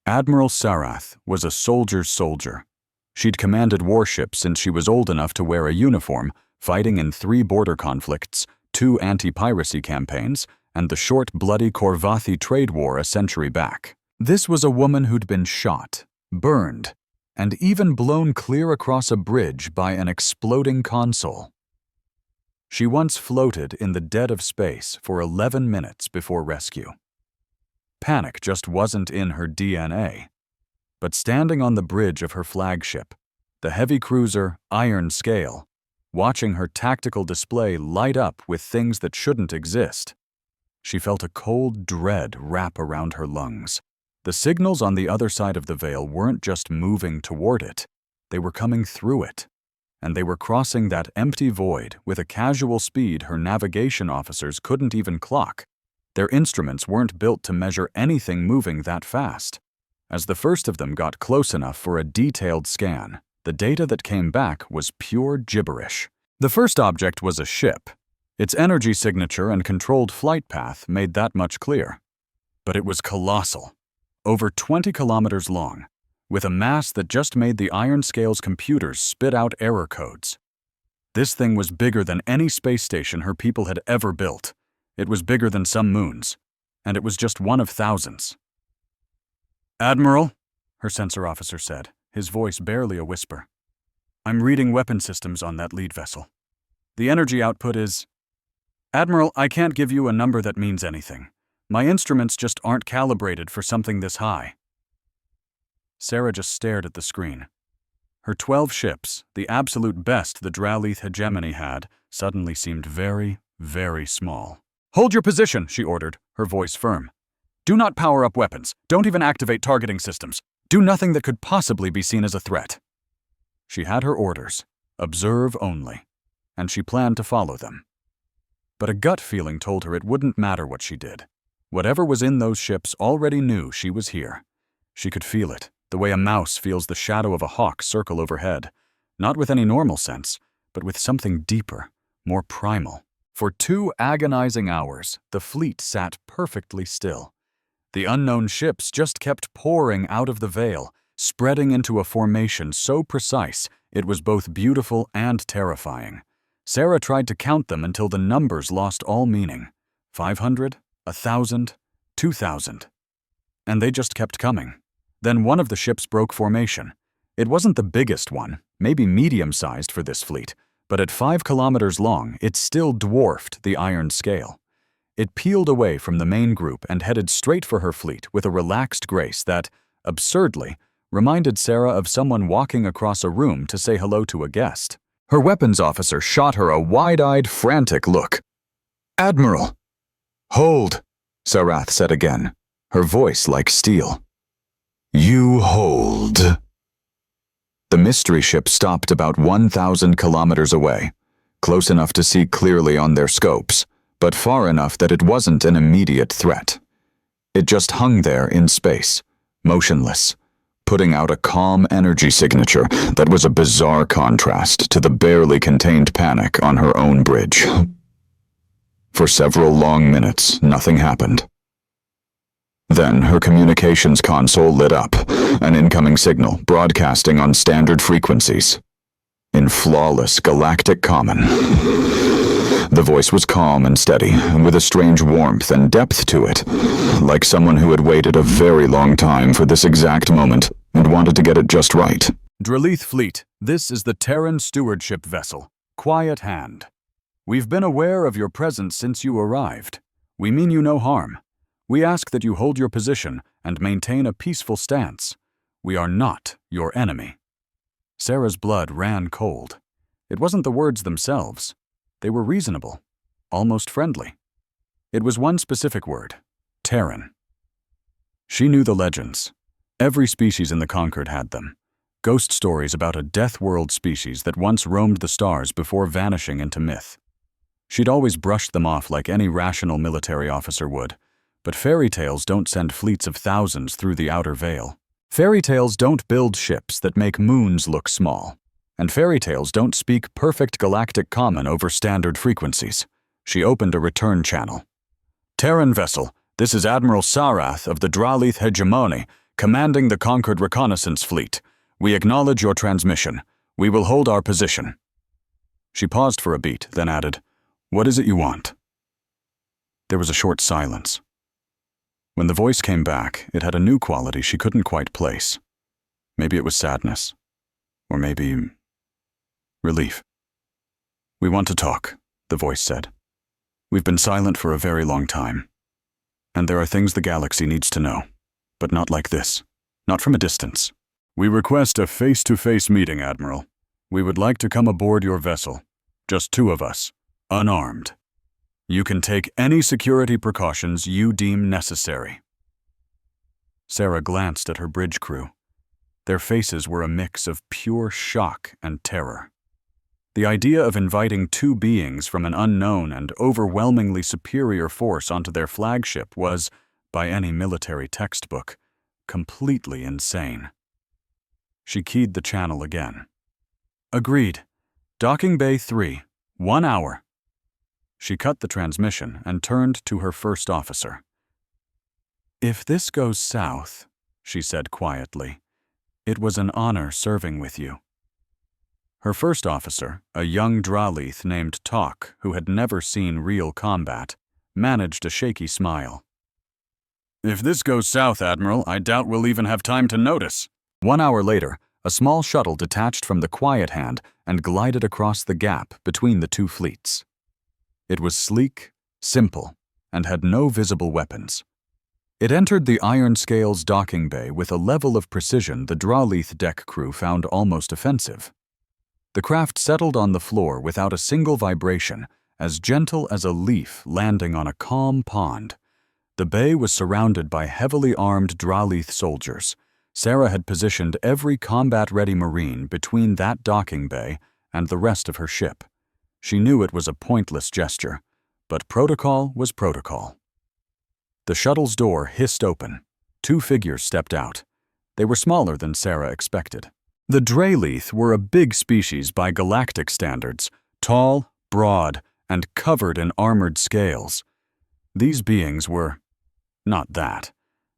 Admiral Sarath was a soldier's soldier. She'd commanded warships since she was old enough to wear a uniform, fighting in 3 border conflicts, 2 anti-piracy campaigns, and the short, bloody Korvathi trade war a century back. This was a woman who'd been shot, burned, and even blown clear across a bridge by an exploding console. She once floated in the dead of space for 11 minutes before rescue. Panic just wasn't in her DNA. But standing on the bridge of her flagship, the heavy cruiser Iron Scale, watching her tactical display light up with things that shouldn't exist, she felt a cold dread wrap around her lungs. The signals on the other side of the veil weren't just moving toward it, they were coming through it, and they were crossing that empty void with a casual speed her navigation officers couldn't even clock. Their instruments weren't built to measure anything moving that fast. As the first of them got close enough for a detailed scan, the data that came back was pure gibberish. The first object was a ship. Its energy signature and controlled flight path made that much clear. But it was colossal, over 20 kilometers long, with a mass that just made the Iron Scale's computers spit out error codes. This thing was bigger than any space station her people had ever built. It was bigger than some moons, and it was just one of thousands. "Admiral," her sensor officer said, his voice barely a whisper, "I'm reading weapon systems on that lead vessel. The energy output is—" "Admiral, I can't give you a number that means anything. My instruments just aren't calibrated for something this high." Sarah just stared at the screen. Her 12 ships, the absolute best the Drowleath hegemony had, suddenly seemed very, very small. "Hold your position," she ordered, her voice firm. "Do not power up weapons. Don't even activate targeting systems. Do nothing that could possibly be seen as a threat." She had her orders, observe only, and she planned to follow them. But a gut feeling told her it wouldn't matter what she did. Whatever was in those ships already knew she was here. She could feel it, the way a mouse feels the shadow of a hawk circle overhead, not with any normal sense, but with something deeper, more primal. For 2 agonizing hours, the fleet sat perfectly still. The unknown ships just kept pouring out of the veil, spreading into a formation so precise it was both beautiful and terrifying. Sarah tried to count them until the numbers lost all meaning. 500, 1,000, 2,000. And they just kept coming. Then one of the ships broke formation. It wasn't the biggest one, maybe medium-sized for this fleet, but at 5 kilometers long, it still dwarfed the Iron Scale. It peeled away from the main group and headed straight for her fleet with a relaxed grace that, absurdly, reminded Sarah of someone walking across a room to say hello to a guest. Her weapons officer shot her a wide-eyed, frantic look. "Admiral!" "Hold!" Sarath said again, her voice like steel. You hold. The mystery ship stopped about 1,000 kilometers away, close enough to see clearly on their scopes, but far enough that it wasn't an immediate threat. It just hung there in space, motionless, putting out a calm energy signature that was a bizarre contrast to the barely contained panic on her own bridge. For several long minutes, nothing happened. Then her communications console lit up, an incoming signal broadcasting on standard frequencies. In flawless galactic common. The voice was calm and steady, with a strange warmth and depth to it, like someone who had waited a very long time for this exact moment and wanted to get it just right. Draleith Fleet, this is the Terran stewardship vessel, Quiet Hand. We've been aware of your presence since you arrived. We mean you no harm. We ask that you hold your position and maintain a peaceful stance. We are not your enemy. Sarah's blood ran cold. It wasn't the words themselves. They were reasonable, almost friendly. It was one specific word, Terran. She knew the legends. Every species in the Concord had them. Ghost stories about a death world species that once roamed the stars before vanishing into myth. She'd always brushed them off like any rational military officer would. But fairy tales don't send fleets of thousands through the outer veil. Fairy tales don't build ships that make moons look small. And fairy tales don't speak perfect galactic common over standard frequencies. She opened a return channel. Terran vessel, this is Admiral Sarath of the Draleith Hegemony, commanding the Concord Reconnaissance Fleet. We acknowledge your transmission. We will hold our position. She paused for a beat, then added, What is it you want? There was a short silence. When the voice came back, it had a new quality she couldn't quite place. Maybe it was sadness. Or maybe relief. We want to talk, the voice said. We've been silent for a very long time. And there are things the galaxy needs to know. But not like this. Not from a distance. We request a face-to-face meeting, Admiral. We would like to come aboard your vessel. Just two of us, unarmed. You can take any security precautions you deem necessary. Sarah glanced at her bridge crew. Their faces were a mix of pure shock and terror. The idea of inviting two beings from an unknown and overwhelmingly superior force onto their flagship was, by any military textbook, completely insane. She keyed the channel again. Agreed. Docking Bay 3, 1 hour. She cut the transmission and turned to her first officer. If this goes south, she said quietly, it was an honor serving with you. Her first officer, a young Draleith named Tok, who had never seen real combat, managed a shaky smile. If this goes south, Admiral, I doubt we'll even have time to notice. 1 hour later, a small shuttle detached from the Quiet Hand and glided across the gap between the two fleets. It was sleek, simple, and had no visible weapons. It entered the Iron Scales docking bay with a level of precision the Draleith deck crew found almost offensive. The craft settled on the floor without a single vibration, as gentle as a leaf landing on a calm pond. The bay was surrounded by heavily armed Draleith soldiers. Sarah had positioned every combat-ready Marine between that docking bay and the rest of her ship. She knew it was a pointless gesture, but protocol was protocol. The shuttle's door hissed open. Two figures stepped out. They were smaller than Sarah expected. The Draleith were a big species by galactic standards, tall, broad, and covered in armored scales. These beings were not that.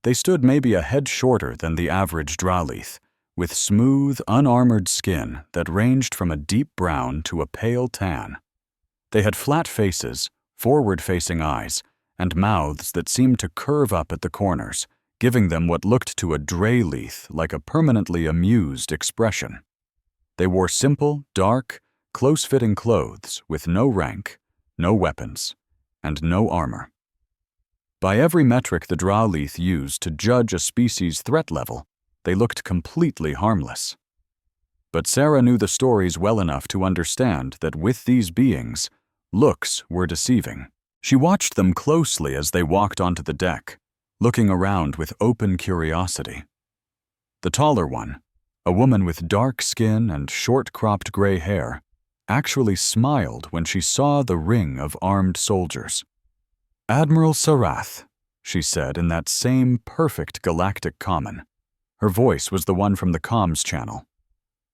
They stood maybe a head shorter than the average Draleith, with smooth, unarmored skin that ranged from a deep brown to a pale tan. They had flat faces, forward-facing eyes, and mouths that seemed to curve up at the corners, giving them what looked to a Draleith like a permanently amused expression. They wore simple, dark, close-fitting clothes with no rank, no weapons, and no armor. By every metric the Draleith used to judge a species' threat level, they looked completely harmless. But Sarah knew the stories well enough to understand that with these beings, looks were deceiving. She watched them closely as they walked onto the deck, looking around with open curiosity. The taller one, a woman with dark skin and short-cropped gray hair, actually smiled when she saw the ring of armed soldiers. "Admiral Sarath," she said in that same perfect galactic common. Her voice was the one from the comms channel.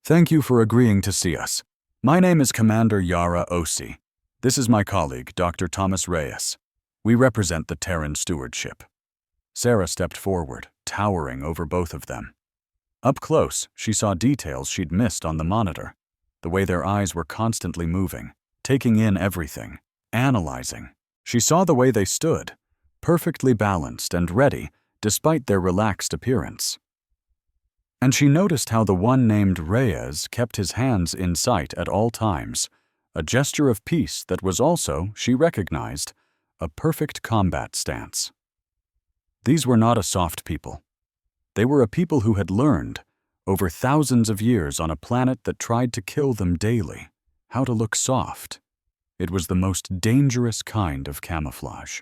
"Thank you for agreeing to see us. My name is Commander Yara Osi. This is my colleague, Dr. Thomas Reyes. We represent the Terran stewardship." Sarah stepped forward, towering over both of them. Up close, she saw details she'd missed on the monitor, the way their eyes were constantly moving, taking in everything, analyzing. She saw the way they stood, perfectly balanced and ready despite their relaxed appearance. And she noticed how the one named Reyes kept his hands in sight at all times, a gesture of peace that was also, she recognized, a perfect combat stance. These were not a soft people. They were a people who had learned, over thousands of years on a planet that tried to kill them daily, how to look soft. It was the most dangerous kind of camouflage.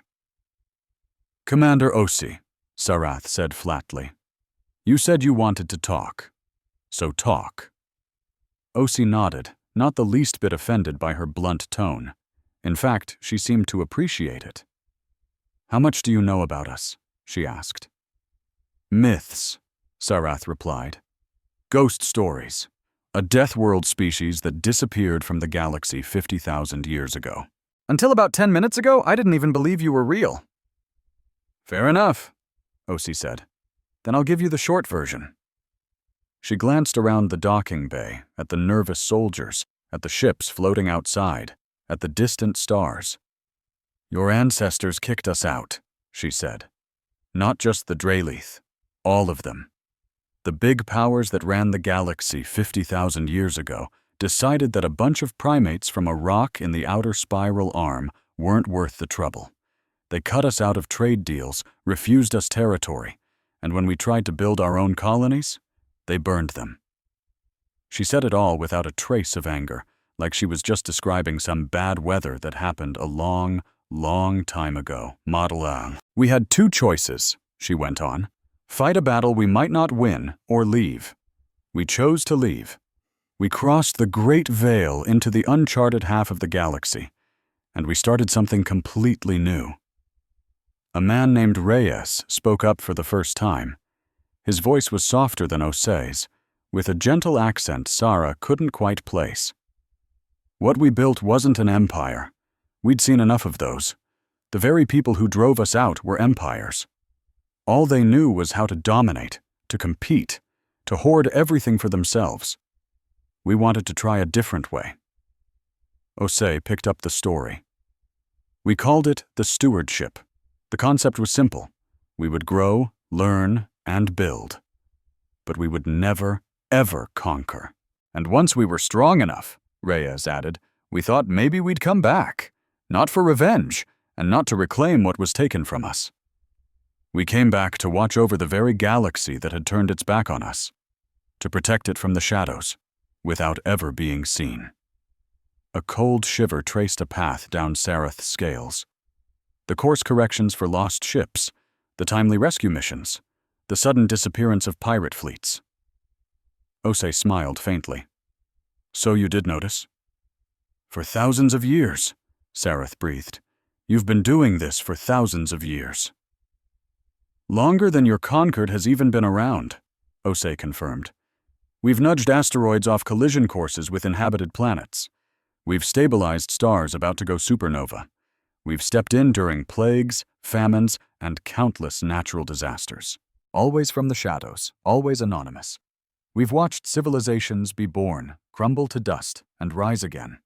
"Commander Osi," Sarath said flatly. "You said you wanted to talk. So talk." Osi nodded, not the least bit offended by her blunt tone. In fact, she seemed to appreciate it. "How much do you know about us?" she asked. "Myths," Sarath replied. "Ghost stories. A death world species that disappeared from the galaxy 50,000 years ago. Until about 10 minutes ago, I didn't even believe you were real." "Fair enough," Osi said. "Then I'll give you the short version." She glanced around the docking bay, at the nervous soldiers, at the ships floating outside, at the distant stars. "Your ancestors kicked us out," she said. "Not just the Drayleith, all of them. The big powers that ran the galaxy 50,000 years ago decided that a bunch of primates from a rock in the outer spiral arm weren't worth the trouble. They cut us out of trade deals, refused us territory, and when we tried to build our own colonies, they burned them." She said it all without a trace of anger, like she was just describing some bad weather that happened a long, long time ago. "We had two choices," she went on. "Fight a battle we might not win, or leave. We chose to leave. We crossed the Great Veil into the uncharted half of the galaxy, and we started something completely new." A man named Reyes spoke up for the first time. His voice was softer than Osei's, with a gentle accent Sarah couldn't quite place. "What we built wasn't an empire. We'd seen enough of those. The very people who drove us out were empires. All they knew was how to dominate, to compete, to hoard everything for themselves. We wanted to try a different way." Osei picked up the story. "We called it the stewardship. The concept was simple. We would grow, learn, and build. But we would never, ever conquer. And once we were strong enough," Reyes added, "we thought maybe we'd come back. Not for revenge, and not to reclaim what was taken from us. We came back to watch over the very galaxy that had turned its back on us, to protect it from the shadows, without ever being seen." A cold shiver traced a path down Sarath's scales. The course corrections for lost ships, the timely rescue missions, the sudden disappearance of pirate fleets. Osei smiled faintly. "So you did notice?" "For thousands of years," Sarath breathed. "You've been doing this for thousands of years." "Longer than your Concord has even been around," Osei confirmed. "We've nudged asteroids off collision courses with inhabited planets. We've stabilized stars about to go supernova. We've stepped in during plagues, famines, and countless natural disasters. Always from the shadows, always anonymous. We've watched civilizations be born, crumble to dust, and rise again.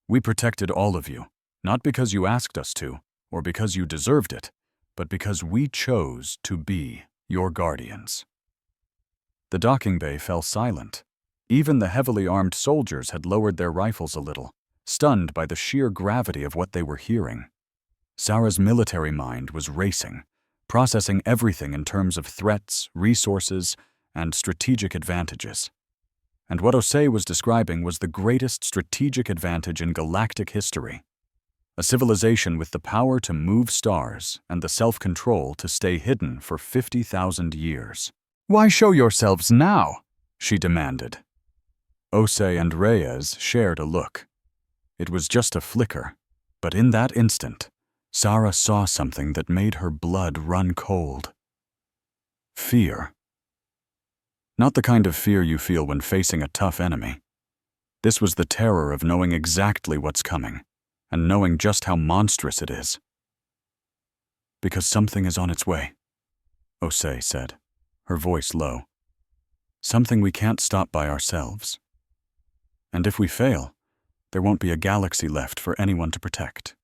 We protected all of you, not because you asked us to, or because you deserved it, but because we chose to be your guardians." The docking bay fell silent. Even the heavily armed soldiers had lowered their rifles a little, stunned by the sheer gravity of what they were hearing. Sarah's military mind was racing, processing everything in terms of threats, resources, and strategic advantages. And what Osei was describing was the greatest strategic advantage in galactic history: a civilization with the power to move stars and the self-control to stay hidden for 50,000 years. "Why show yourselves now?" she demanded. Osei and Reyes shared a look. It was just a flicker, but in that instant, Sarah saw something that made her blood run cold. Fear. Not the kind of fear you feel when facing a tough enemy. This was the terror of knowing exactly what's coming, and knowing just how monstrous it is. "Because something is on its way," Osei said, her voice low. "Something we can't stop by ourselves. And if we fail, there won't be a galaxy left for anyone to protect."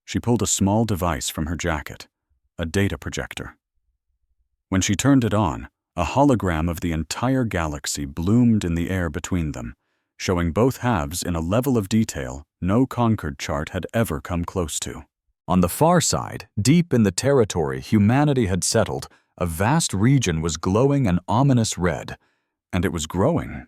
She pulled a small device from her jacket, a data projector. When she turned it on, a hologram of the entire galaxy bloomed in the air between them, showing both halves in a level of detail no Concord chart had ever come close to. On the far side, deep in the territory humanity had settled, a vast region was glowing an ominous red, and it was growing.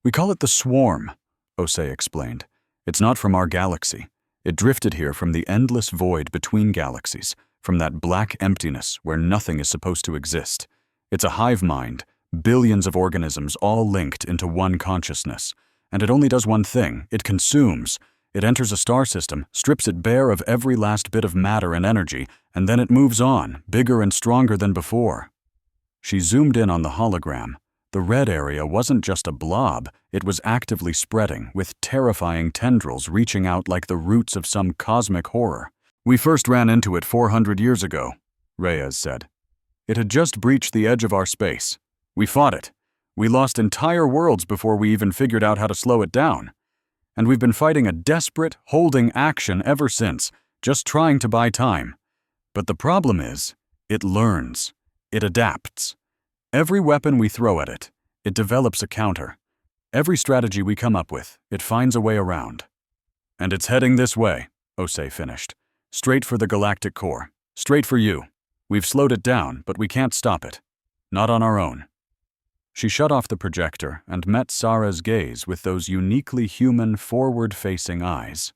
"We call it the Swarm," Osei explained. "It's not from our galaxy. It drifted here from the endless void between galaxies, from that black emptiness where nothing is supposed to exist. It's a hive mind, billions of organisms all linked into one consciousness. And it only does one thing: it consumes. It enters a star system, strips it bare of every last bit of matter and energy, and then it moves on, bigger and stronger than before." She zoomed in on the hologram. The red area wasn't just a blob, it was actively spreading, with terrifying tendrils reaching out like the roots of some cosmic horror. "We first ran into it 400 years ago," Reyes said. "It had just breached the edge of our space. We fought it. We lost entire worlds before we even figured out how to slow it down. And we've been fighting a desperate, holding action ever since, just trying to buy time. But the problem is, it learns. It adapts. Every weapon we throw at it, it develops a counter. Every strategy we come up with, it finds a way around. And it's heading this way," Osei finished. "Straight for the galactic core. Straight for you. We've slowed it down, but we can't stop it. Not on our own." She shut off the projector and met Sarah's gaze with those uniquely human, forward-facing eyes.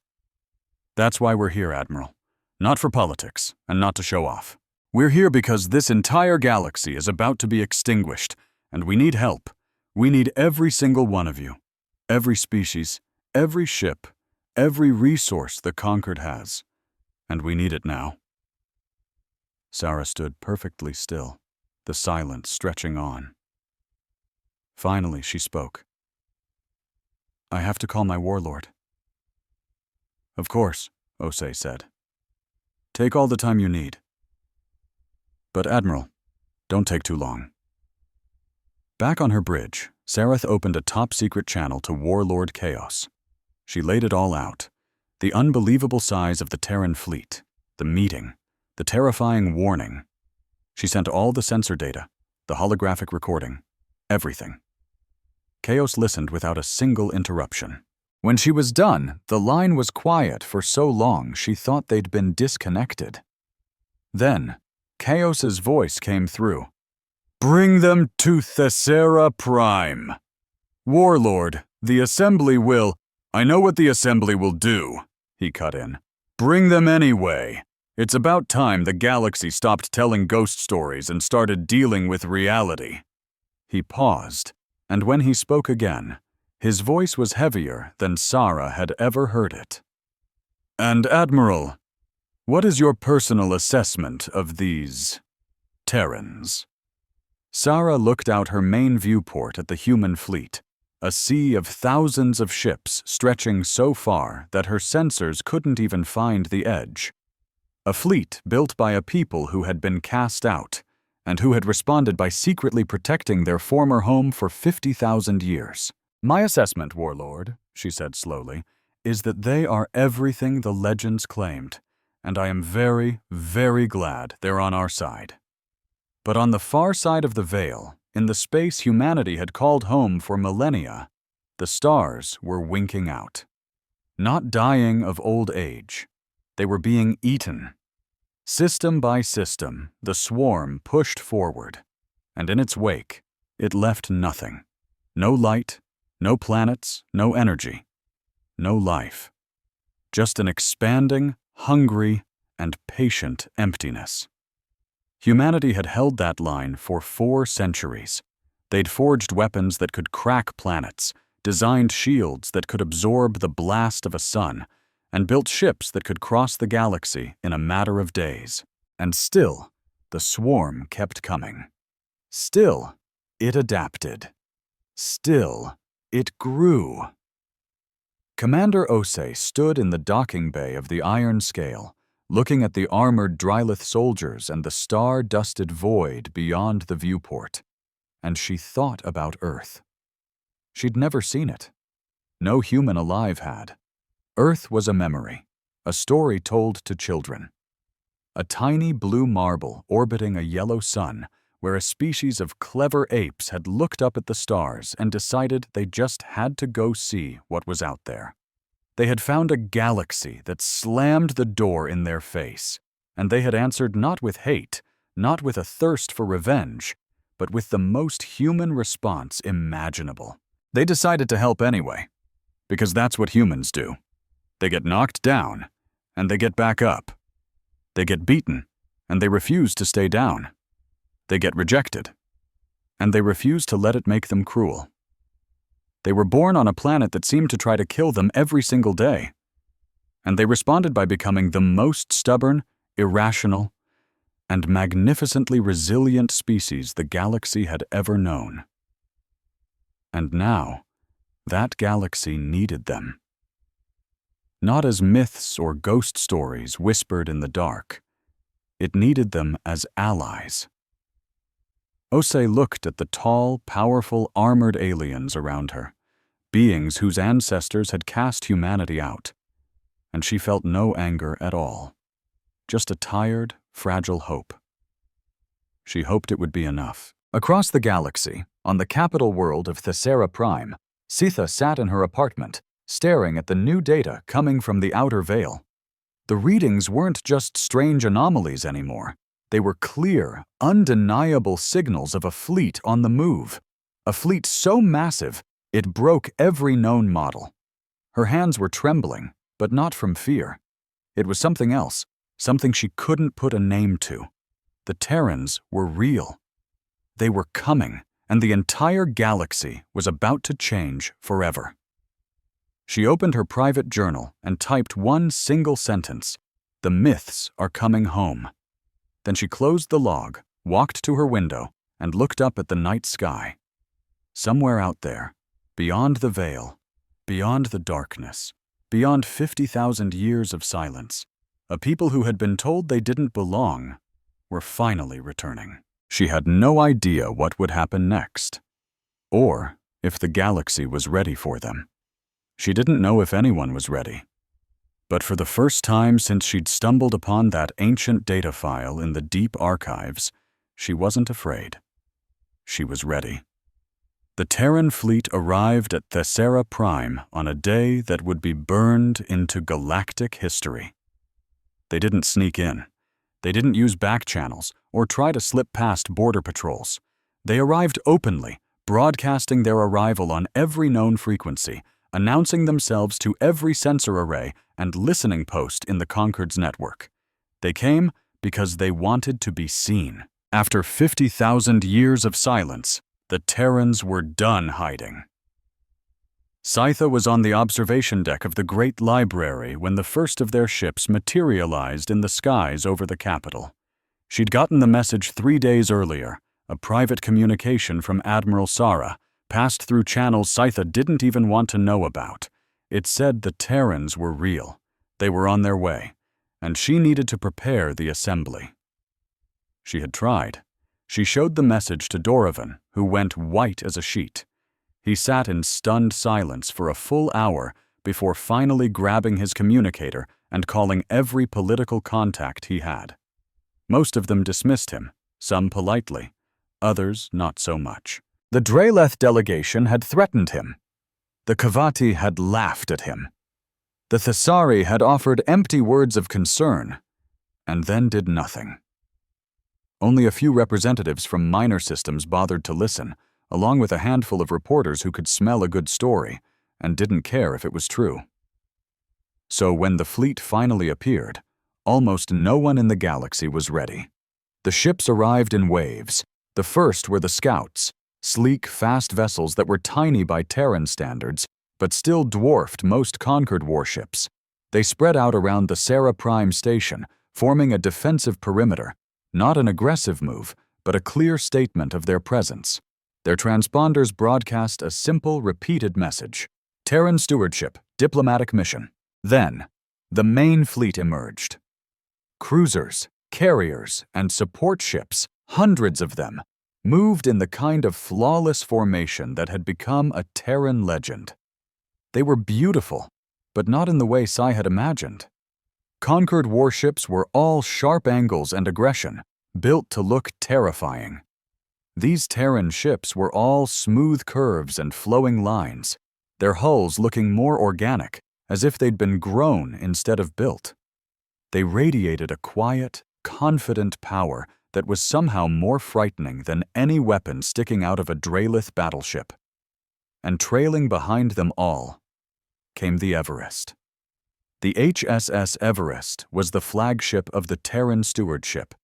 "That's why we're here, Admiral. Not for politics, and not to show off. We're here because this entire galaxy is about to be extinguished, and we need help. We need every single one of you. Every species, every ship, every resource the Concord has. And we need it now." Sarah stood perfectly still, the silence stretching on. Finally, she spoke. "I have to call my warlord." "Of course," Osei said. "Take all the time you need. But Admiral, don't take too long." Back on her bridge, Sareth opened a top-secret channel to Warlord Chaos. She laid it all out. The unbelievable size of the Terran fleet, the meeting, the terrifying warning. She sent all the sensor data, the holographic recording, everything. Chaos listened without a single interruption. When she was done, the line was quiet for so long she thought they'd been disconnected. Then, Chaos's voice came through. "Bring them to Thesera Prime. Warlord, the Assembly will—" "I know what the Assembly will do," he cut in. "Bring them anyway. It's about time the galaxy stopped telling ghost stories and started dealing with reality." He paused, and when he spoke again, his voice was heavier than Sarah had ever heard it. "And Admiral, what is your personal assessment of these Terrans?" Sarah looked out her main viewport at the human fleet, a sea of thousands of ships stretching so far that her sensors couldn't even find the edge. A fleet built by a people who had been cast out, and who had responded by secretly protecting their former home for 50,000 years. "My assessment, Warlord," she said slowly, "is that they are everything the legends claimed, and I am very, very glad they're on our side. But on the far side of the veil, in the space humanity had called home for millennia, the stars were winking out. Not dying of old age, they were being eaten. System by system, the swarm pushed forward, and in its wake, it left nothing. No light, no planets, no energy, no life. just an expanding, hungry, and patient emptiness. Humanity had held that line for 4 centuries. They'd forged weapons that could crack planets, designed shields that could absorb the blast of a sun, and built ships that could cross the galaxy in a matter of days. And still, the swarm kept coming. Still, it adapted. Still, it grew. Commander Osei stood in the docking bay of the Iron Scale, looking at the armored Drylith soldiers and the star-dusted void beyond the viewport. And she thought about Earth. She'd never seen it. No human alive had. Earth was a memory, a story told to children. A tiny blue marble orbiting a yellow sun, where a species of clever apes had looked up at the stars and decided they just had to go see what was out there. They had found a galaxy that slammed the door in their face, and they had answered not with hate, not with a thirst for revenge, but with the most human response imaginable. They decided to help anyway, because that's what humans do. They get knocked down, and they get back up. They get beaten, and they refuse to stay down. They get rejected, and they refuse to let it make them cruel. They were born on a planet that seemed to try to kill them every single day, and they responded by becoming the most stubborn, irrational, and magnificently resilient species the galaxy had ever known. And now, that galaxy needed them. Not as myths or ghost stories whispered in the dark. It needed them as allies. Osei looked at the tall, powerful, armored aliens around her, beings whose ancestors had cast humanity out, and she felt no anger at all, just a tired, fragile hope. She hoped it would be enough. Across the galaxy, on the capital world of Thesera Prime, Sitha sat in her apartment, staring at the new data coming from the outer veil. The readings weren't just strange anomalies anymore. They were clear, undeniable signals of a fleet on the move. A fleet so massive, it broke every known model. Her hands were trembling, but not from fear. It was something else, something she couldn't put a name to. The Terrans were real. They were coming, and the entire galaxy was about to change forever. She opened her private journal and typed one single sentence: "The myths are coming home." Then she closed the log, walked to her window, and looked up at the night sky. Somewhere out there, beyond the veil, beyond the darkness, beyond 50,000 years of silence, a people who had been told they didn't belong were finally returning. She had no idea what would happen next, or if the galaxy was ready for them. She didn't know if anyone was ready. But for the first time since she'd stumbled upon that ancient data file in the deep archives, she wasn't afraid. She was ready. The Terran fleet arrived at Thesera Prime on a day that would be burned into galactic history. They didn't sneak in. They didn't use back channels or try to slip past border patrols. They arrived openly, broadcasting their arrival on every known frequency, announcing themselves to every sensor array and listening post in the Concord's network. They came because they wanted to be seen. After 50,000 years of silence, the Terrans were done hiding. Sci-Fi was on the observation deck of the Great Library when the first of their ships materialized in the skies over the capital. She'd gotten the message 3 days earlier, a private communication from Admiral Sara, passed through channels Sci-Fi didn't even want to know about. It said the Terrans were real. They were on their way, and she needed to prepare the assembly. She had tried. She showed the message to Doravan, who went white as a sheet. He sat in stunned silence for a full hour before finally grabbing his communicator and calling every political contact he had. Most of them dismissed him, some politely, others not so much. The Dryleth delegation had threatened him. The Kavati had laughed at him. The Thesari had offered empty words of concern, and then did nothing. Only a few representatives from minor systems bothered to listen, along with a handful of reporters who could smell a good story and didn't care if it was true. So when the fleet finally appeared, almost no one in the galaxy was ready. The ships arrived in waves. The first were the Scouts, sleek, fast vessels that were tiny by Terran standards, but still dwarfed most Concord warships. They spread out around the Sarah Prime station, forming a defensive perimeter, not an aggressive move, but a clear statement of their presence. Their transponders broadcast a simple, repeated message: Terran stewardship, diplomatic mission. Then, the main fleet emerged. Cruisers, carriers, and support ships, hundreds of them, moved in the kind of flawless formation that had become a Terran legend. They were beautiful, but not in the way Sci had imagined. Concord warships were all sharp angles and aggression, built to look terrifying. These Terran ships were all smooth curves and flowing lines, their hulls looking more organic, as if they'd been grown instead of built. They radiated a quiet, confident power that was somehow more frightening than any weapon sticking out of a Draelith battleship. And trailing behind them all came the Everest. The HSS Everest was the flagship of the Terran stewardship,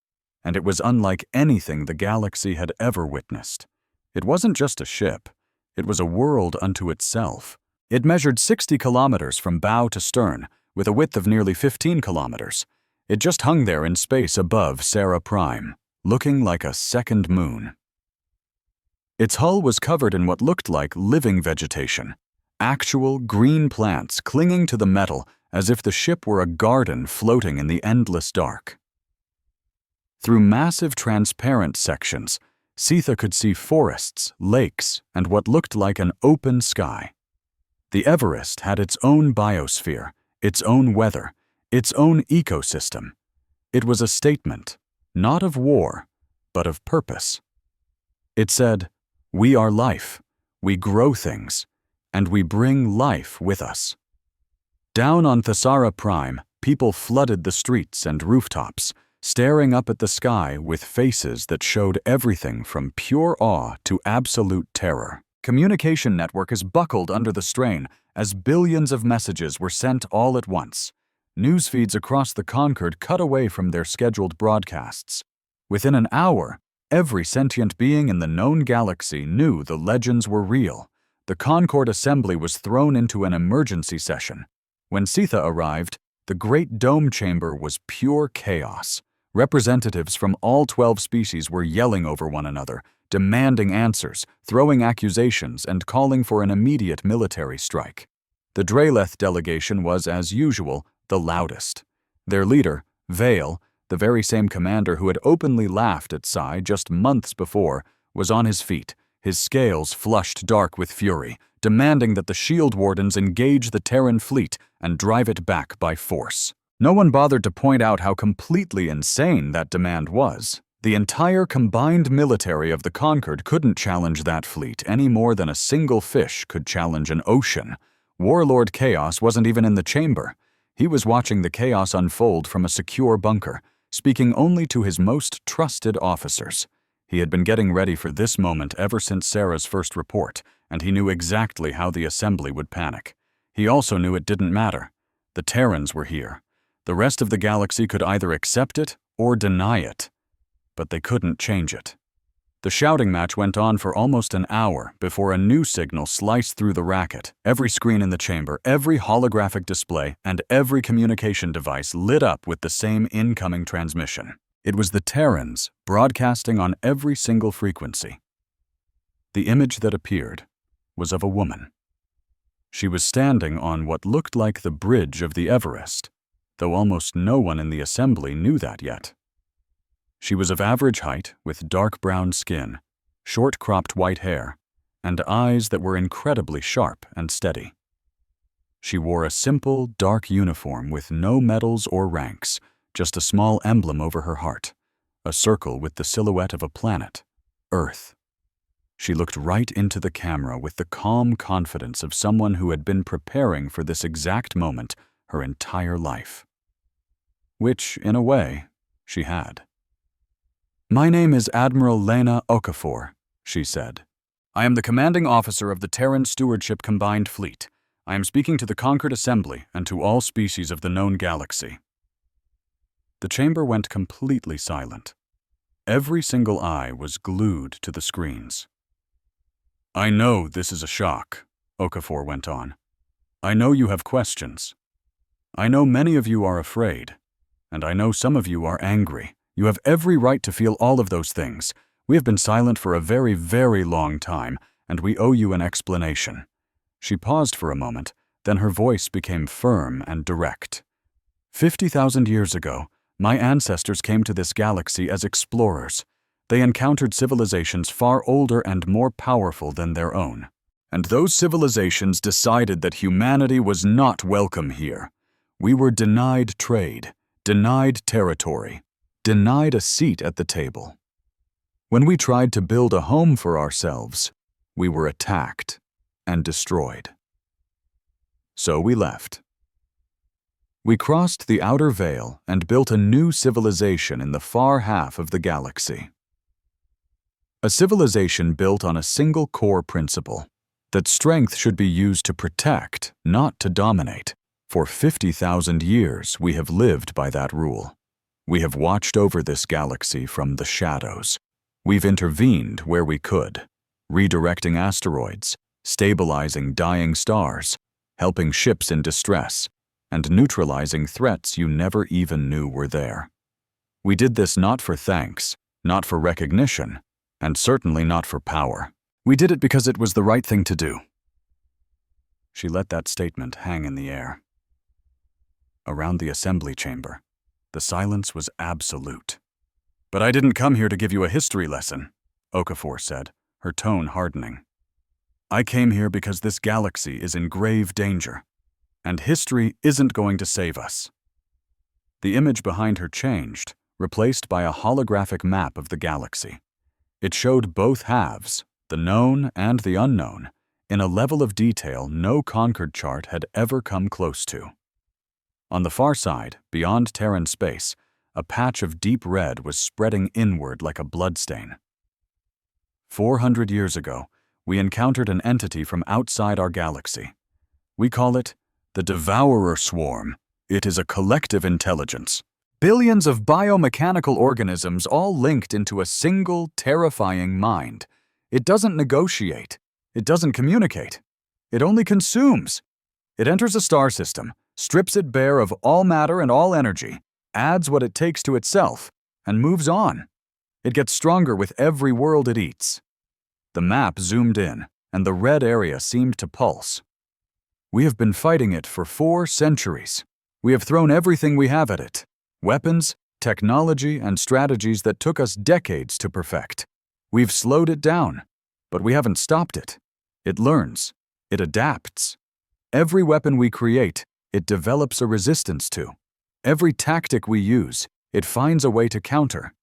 and it was unlike anything the galaxy had ever witnessed. It wasn't just a ship, it was a world unto itself. It measured 60 kilometers from bow to stern, with a width of nearly 15 kilometers. It just hung there in space above Sarah Prime, looking like a second moon. Its hull was covered in what looked like living vegetation, actual green plants clinging to the metal as if the ship were a garden floating in the endless dark. Through massive transparent sections, Sitha could see forests, lakes, and what looked like an open sky. The Everest had its own biosphere, its own weather, its own ecosystem. It was a statement, not of war, but of purpose. It said, "We are life, we grow things, and we bring life with us." Down on Thesara Prime, people flooded the streets and rooftops, staring up at the sky with faces that showed everything from pure awe to absolute terror. Communication network is buckled under the strain as billions of messages were sent all at once. News feeds across the Concord cut away from their scheduled broadcasts. Within an hour, every sentient being in the known galaxy knew the legends were real. The Concord Assembly was thrown into an emergency session. When Sitha arrived, the Great Dome Chamber was pure chaos. Representatives from all 12 species were yelling over one another, demanding answers, throwing accusations, and calling for an immediate military strike. The Draelith delegation was, as usual, the loudest. Their leader, Vale, the very same commander who had openly laughed at Sci just months before, was on his feet, his scales flushed dark with fury, demanding that the Shield Wardens engage the Terran fleet and drive it back by force. No one bothered to point out how completely insane that demand was. The entire combined military of the Concord couldn't challenge that fleet any more than a single fish could challenge an ocean. Warlord Chaos wasn't even in the chamber. He was watching the chaos unfold from a secure bunker, speaking only to his most trusted officers. He had been getting ready for this moment ever since Sarah's first report, and he knew exactly how the assembly would panic. He also knew it didn't matter. The Terrans were here. The rest of the galaxy could either accept it or deny it, but they couldn't change it. The shouting match went on for almost an hour before a new signal sliced through the racket. Every screen in the chamber, every holographic display, and every communication device lit up with the same incoming transmission. It was the Terrans broadcasting on every single frequency. The image that appeared was of a woman. She was standing on what looked like the bridge of the Everest, though almost no one in the assembly knew that yet. She was of average height with dark brown skin, short cropped white hair, and eyes that were incredibly sharp and steady. She wore a simple, dark uniform with no medals or ranks, just a small emblem over her heart, a circle with the silhouette of a planet, Earth. She looked right into the camera with the calm confidence of someone who had been preparing for this exact moment her entire life. Which, in a way, she had. "My name is Admiral Lena Okafor," she said. "I am the commanding officer of the Terran Stewardship Combined Fleet. I am speaking to the conquered assembly and to all species of the known galaxy." The chamber went completely silent. Every single eye was glued to the screens. "I know this is a shock," Okafor went on. "I know you have questions. I know many of you are afraid. And I know some of you are angry. You have every right to feel all of those things. We have been silent for a very, very long time, and we owe you an explanation." She paused for a moment, then her voice became firm and direct. 50,000 years ago, my ancestors came to this galaxy as explorers. They encountered civilizations far older and more powerful than their own. And those civilizations decided that humanity was not welcome here. We were denied trade, denied territory, denied a seat at the table. When we tried to build a home for ourselves, we were attacked and destroyed. So we left. We crossed the outer veil and built a new civilization in the far half of the galaxy. A civilization built on a single core principle, that strength should be used to protect, not to dominate. For 50,000 years, we have lived by that rule. We have watched over this galaxy from the shadows. We've intervened where we could, redirecting asteroids, stabilizing dying stars, helping ships in distress, and neutralizing threats you never even knew were there. We did this not for thanks, not for recognition, and certainly not for power. We did it because it was the right thing to do. She let that statement hang in the air. Around the assembly chamber, the silence was absolute. "But I didn't come here to give you a history lesson," Okafor said, her tone hardening. "I came here because this galaxy is in grave danger, and history isn't going to save us." The image behind her changed, replaced by a holographic map of the galaxy. It showed both halves, the known and the unknown, in a level of detail no Concord chart had ever come close to. On the far side, beyond Terran space, a patch of deep red was spreading inward like a bloodstain. 400 years ago, we encountered an entity from outside our galaxy. We call it the Devourer Swarm. It is a collective intelligence. Billions of biomechanical organisms all linked into a single, terrifying mind. It doesn't negotiate. It doesn't communicate. It only consumes. It enters a star system, strips it bare of all matter and all energy, adds what it takes to itself, and moves on. It gets stronger with every world it eats. The map zoomed in, and the red area seemed to pulse. We have been fighting it for 4 centuries. We have thrown everything we have at it. Weapons, technology, and strategies that took us decades to perfect. We've slowed it down, but we haven't stopped it. It learns. It adapts. Every weapon we create, it develops a resistance to. Every tactic we use, it finds a way to counter.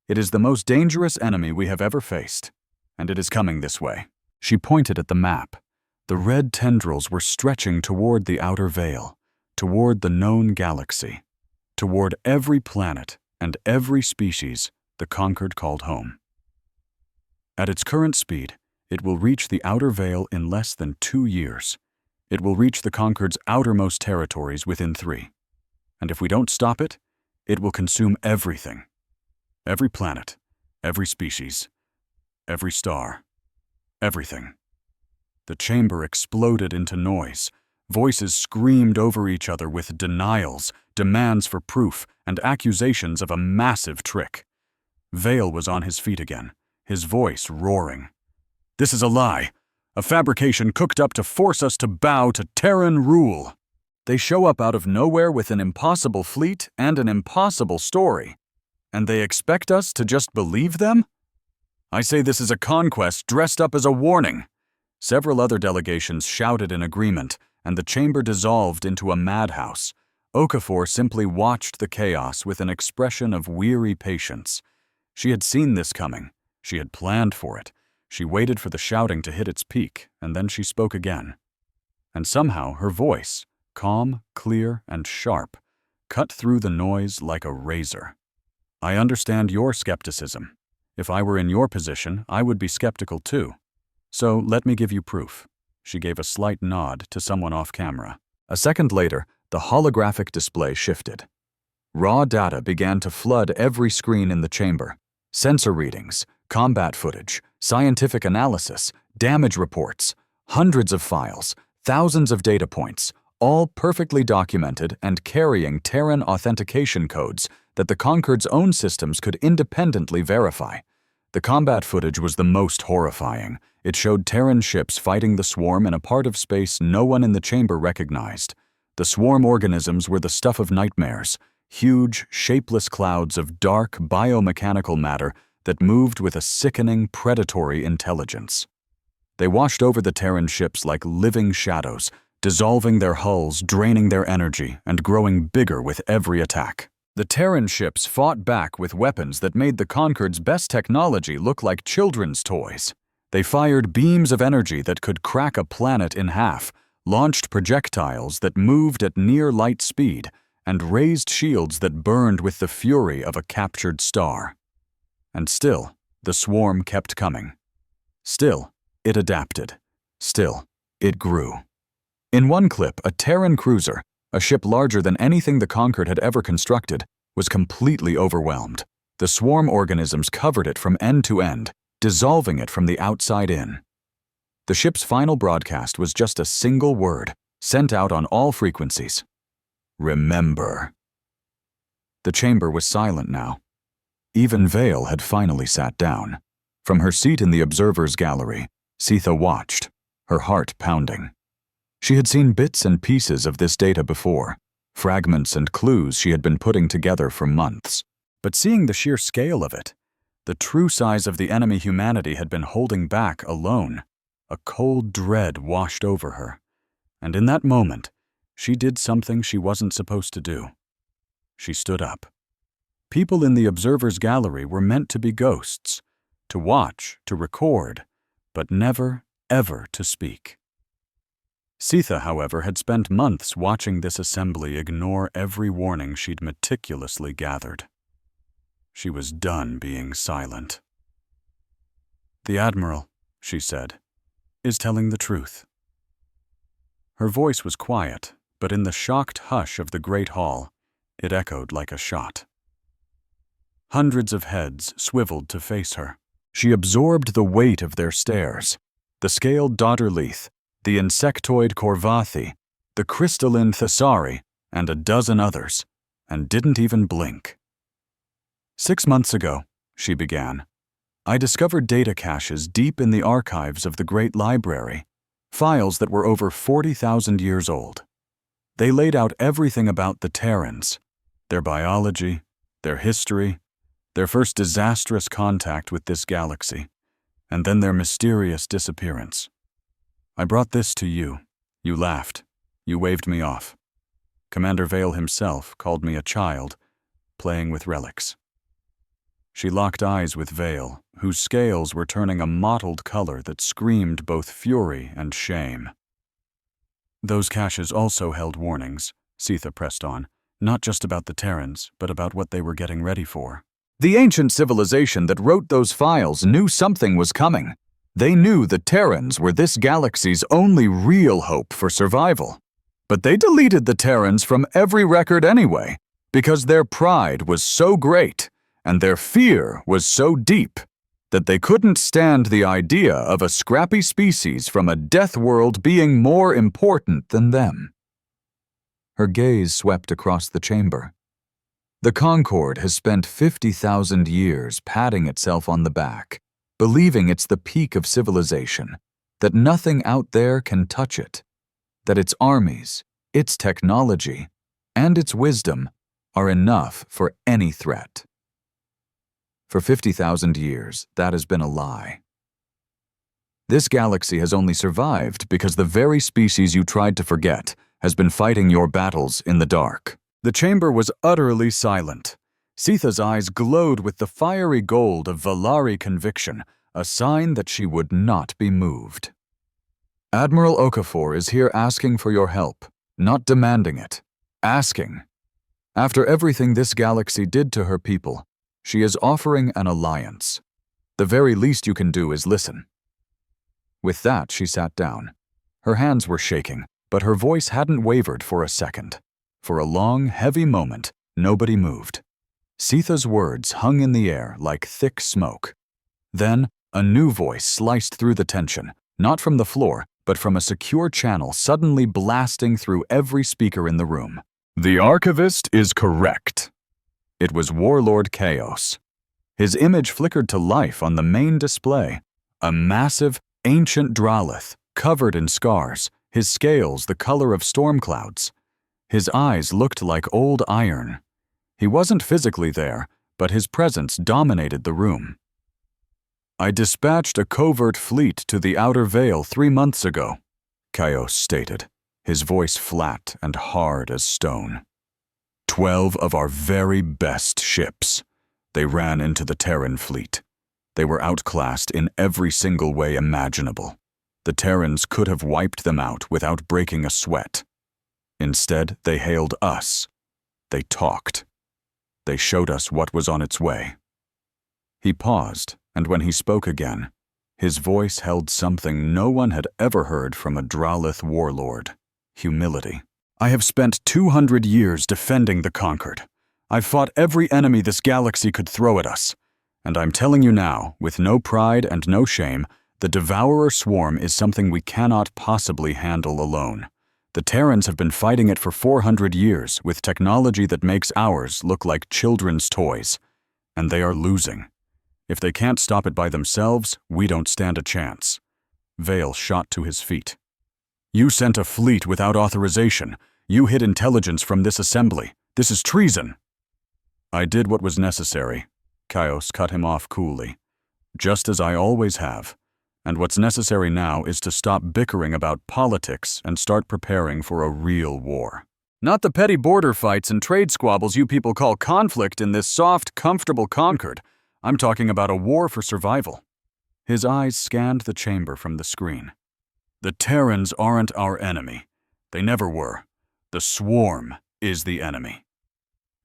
It is the most dangerous enemy we have ever faced, and it is coming this way. She pointed at the map. The red tendrils were stretching toward the outer veil, toward the known galaxy, toward every planet and every species the Conquered called home. At its current speed, it will reach the outer veil in less than 2 years. It will reach the Conquered's outermost territories within 3. And if we don't stop it, it will consume everything. Every planet, every species, every star, everything. The chamber exploded into noise. Voices screamed over each other with denials, demands for proof, and accusations of a massive trick. Vale was on his feet again, his voice roaring. "This is a lie, a fabrication cooked up to force us to bow to Terran rule. They show up out of nowhere with an impossible fleet and an impossible story, and they expect us to just believe them? I say this is a conquest dressed up as a warning." Several other delegations shouted in agreement, and the chamber dissolved into a madhouse. Okafor simply watched the chaos with an expression of weary patience. She had seen this coming. She had planned for it. She waited for the shouting to hit its peak, and then she spoke again. And somehow her voice, calm, clear, and sharp, cut through the noise like a razor. "I understand your skepticism. If I were in your position, I would be skeptical too. So let me give you proof." She gave a slight nod to someone off camera. A second later, the holographic display shifted. Raw data began to flood every screen in the chamber. Sensor readings, combat footage, scientific analysis, damage reports, hundreds of files, thousands of data points, all perfectly documented and carrying Terran authentication codes that the Concord's own systems could independently verify. The combat footage was the most horrifying. It showed Terran ships fighting the swarm in a part of space no one in the chamber recognized. The swarm organisms were the stuff of nightmares, huge, shapeless clouds of dark, biomechanical matter that moved with a sickening, predatory intelligence. They washed over the Terran ships like living shadows, dissolving their hulls, draining their energy, and growing bigger with every attack. The Terran ships fought back with weapons that made the Concord's best technology look like children's toys. They fired beams of energy that could crack a planet in half, launched projectiles that moved at near light speed, and raised shields that burned with the fury of a captured star. And still, the swarm kept coming. Still, it adapted. Still, it grew. In one clip, a Terran cruiser, a ship larger than anything the Concorde had ever constructed, was completely overwhelmed. The swarm organisms covered it from end to end, dissolving it from the outside in. The ship's final broadcast was just a single word, sent out on all frequencies. Remember. The chamber was silent now. Even Vale had finally sat down. From her seat in the observer's gallery, Sitha watched, her heart pounding. She had seen bits and pieces of this data before, fragments and clues she had been putting together for months. But seeing the sheer scale of it, the true size of the enemy humanity had been holding back alone, a cold dread washed over her. And in that moment, she did something she wasn't supposed to do. She stood up. People in the observer's gallery were meant to be ghosts, to watch, to record, but never, ever to speak. Sitha, however, had spent months watching this assembly ignore every warning she'd meticulously gathered. She was done being silent. "The Admiral," she said, "is telling the truth." Her voice was quiet, but in the shocked hush of the great hall, it echoed like a shot. Hundreds of heads swiveled to face her. She absorbed the weight of their stares, the scaled Dodderleith, the insectoid Corvathi, the crystalline Thessari, and a dozen others, and didn't even blink. 6 months ago, she began, I discovered data caches deep in the archives of the Great Library, files that were over 40,000 years old. They laid out everything about the Terrans, their biology, their history, their first disastrous contact with this galaxy, and then their mysterious disappearance. I brought this to you. You laughed. You waved me off. Commander Vale himself called me a child, playing with relics. She locked eyes with Vale, whose scales were turning a mottled color that screamed both fury and shame. Those caches also held warnings, Sitha pressed on, not just about the Terrans, but about what they were getting ready for. The ancient civilization that wrote those files knew something was coming. They knew the Terrans were this galaxy's only real hope for survival. But they deleted the Terrans from every record anyway, because their pride was so great and their fear was so deep that they couldn't stand the idea of a scrappy species from a death world being more important than them. Her gaze swept across the chamber. The Concorde has spent 50,000 years patting itself on the back, believing it's the peak of civilization, that nothing out there can touch it, that its armies, its technology, and its wisdom are enough for any threat. For 50,000 years, that has been a lie. This galaxy has only survived because the very species you tried to forget has been fighting your battles in the dark. The chamber was utterly silent. Sitha's eyes glowed with the fiery gold of Valari conviction, a sign that she would not be moved. Admiral Okafor is here asking for your help, not demanding it. Asking. After everything this galaxy did to her people, she is offering an alliance. The very least you can do is listen. With that, she sat down. Her hands were shaking, but her voice hadn't wavered for a second. For a long, heavy moment, nobody moved. Sitha's words hung in the air like thick smoke. Then, a new voice sliced through the tension, not from the floor, but from a secure channel suddenly blasting through every speaker in the room. "The Archivist is correct." It was Warlord Chaos. His image flickered to life on the main display. A massive, ancient Dralith, covered in scars, his scales the color of storm clouds. His eyes looked like old iron. He wasn't physically there, but his presence dominated the room. "I dispatched a covert fleet to the Outer Veil 3 months ago," Chaos stated, his voice flat and hard as stone. 12 of our very best ships. They ran into the Terran fleet. They were outclassed in every single way imaginable. The Terrans could have wiped them out without breaking a sweat. Instead, they hailed us. They talked. They showed us what was on its way. He paused, and when he spoke again, his voice held something no one had ever heard from a Dralith warlord: humility. "I have spent 200 years defending the Conquered. I've fought every enemy this galaxy could throw at us. And I'm telling you now, with no pride and no shame, the Devourer swarm is something we cannot possibly handle alone. The Terrans have been fighting it for 400 years with technology that makes ours look like children's toys. And they are losing. If they can't stop it by themselves, we don't stand a chance." Vale shot to his feet. "You sent a fleet without authorization. You hid intelligence from this assembly. This is treason." "I did what was necessary," Chaos cut him off coolly. "Just as I always have. And what's necessary now is to stop bickering about politics and start preparing for a real war. Not the petty border fights and trade squabbles you people call conflict in this soft, comfortable Concord. I'm talking about a war for survival." His eyes scanned the chamber from the screen. "The Terrans aren't our enemy. They never were. The swarm is the enemy.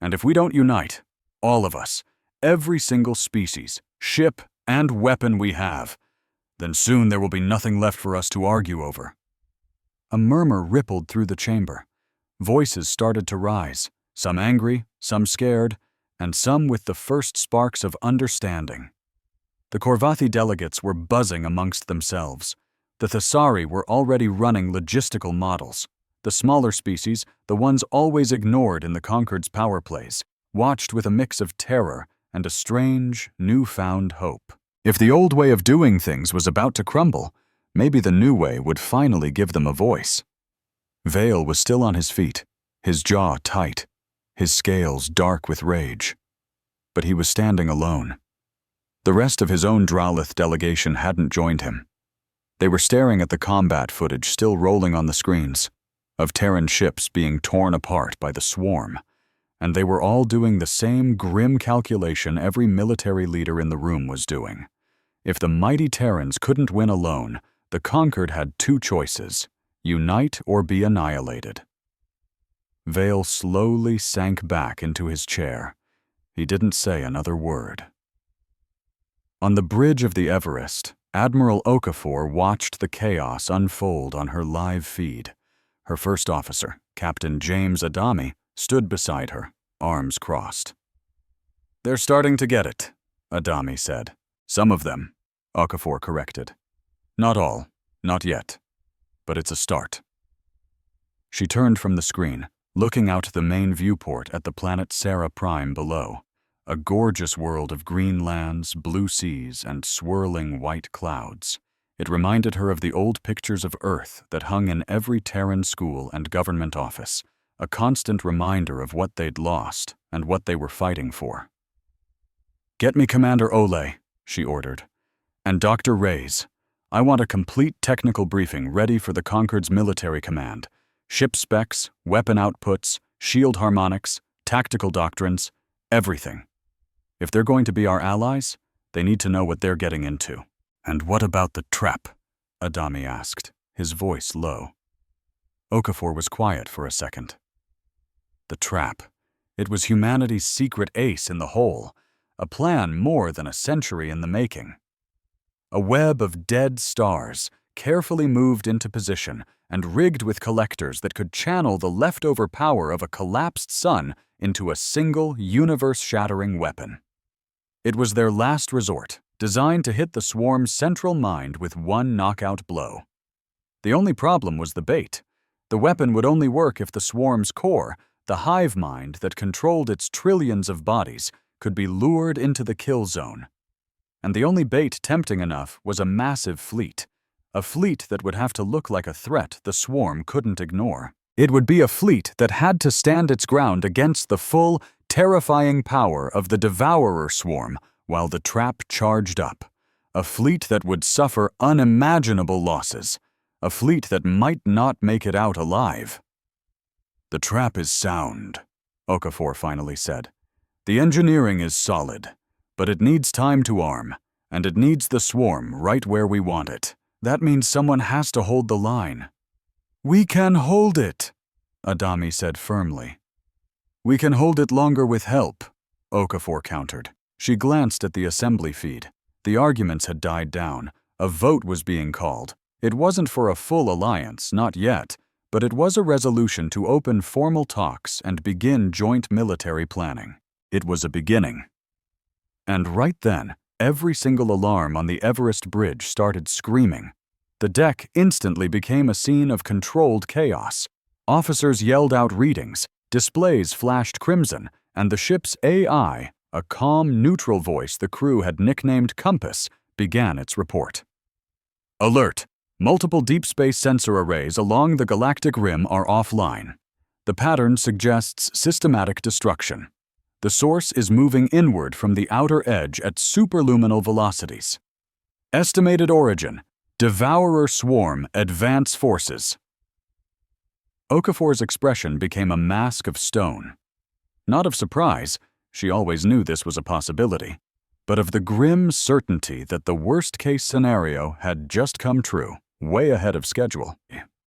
And if we don't unite, all of us, every single species, ship, and weapon we have, then soon there will be nothing left for us to argue over." A murmur rippled through the chamber. Voices started to rise, some angry, some scared, and some with the first sparks of understanding. The Korvathi delegates were buzzing amongst themselves. The Thessari were already running logistical models. The smaller species, the ones always ignored in the Conquered's power plays, watched with a mix of terror and a strange, newfound hope. If the old way of doing things was about to crumble, maybe the new way would finally give them a voice. Vale was still on his feet, his jaw tight, his scales dark with rage. But he was standing alone. The rest of his own Dralith delegation hadn't joined him. They were staring at the combat footage still rolling on the screens, of Terran ships being torn apart by the swarm, and they were all doing the same grim calculation every military leader in the room was doing. If the mighty Terrans couldn't win alone, the Conquered had 2 choices: unite or be annihilated. Vale slowly sank back into his chair. He didn't say another word. On the bridge of the Everest, Admiral Okafor watched the chaos unfold on her live feed. Her first officer, Captain James Adami, stood beside her, arms crossed. "They're starting to get it," Adami said. "Some of them," Okafor corrected. "Not all, not yet. But it's a start." She turned from the screen, looking out the main viewport at the planet Sarah Prime below, a gorgeous world of green lands, blue seas, and swirling white clouds. It reminded her of the old pictures of Earth that hung in every Terran school and government office, a constant reminder of what they'd lost and what they were fighting for. "Get me Commander Ole," she ordered, "and Dr. Reyes. I want a complete technical briefing ready for the Conquered's military command. Ship specs, weapon outputs, shield harmonics, tactical doctrines, everything. If they're going to be our allies, they need to know what they're getting into." "And what about the trap?" Adami asked, his voice low. Okafor was quiet for a second. The trap. It was humanity's secret ace in the hole, a plan more than a century in the making. A web of dead stars, carefully moved into position and rigged with collectors that could channel the leftover power of a collapsed sun into a single, universe-shattering weapon. It was their last resort, designed to hit the swarm's central mind with one knockout blow. The only problem was the bait. The weapon would only work if the swarm's core, the hive mind that controlled its trillions of bodies, could be lured into the kill zone. And the only bait tempting enough was a massive fleet. A fleet that would have to look like a threat the swarm couldn't ignore. It would be a fleet that had to stand its ground against the full, terrifying power of the devourer swarm while the trap charged up. A fleet that would suffer unimaginable losses. A fleet that might not make it out alive. "The trap is sound," Okafor finally said. "The engineering is solid, but it needs time to arm, and it needs the swarm right where we want it. That means someone has to hold the line." "We can hold it," Adami said firmly. "We can hold it longer with help," Okafor countered. She glanced at the assembly feed. The arguments had died down. A vote was being called. It wasn't for a full alliance, not yet, but it was a resolution to open formal talks and begin joint military planning. It was a beginning. And right then, every single alarm on the Everest Bridge started screaming. The deck instantly became a scene of controlled chaos. Officers yelled out readings, displays flashed crimson, and the ship's AI, a calm, neutral voice the crew had nicknamed Compass, began its report. "Alert! Multiple deep space sensor arrays along the galactic rim are offline. The pattern suggests systematic destruction. The source is moving inward from the outer edge at superluminal velocities. Estimated origin: Devourer Swarm Advance Forces." Okafor's expression became a mask of stone. Not of surprise, she always knew this was a possibility, but of the grim certainty that the worst-case scenario had just come true, way ahead of schedule.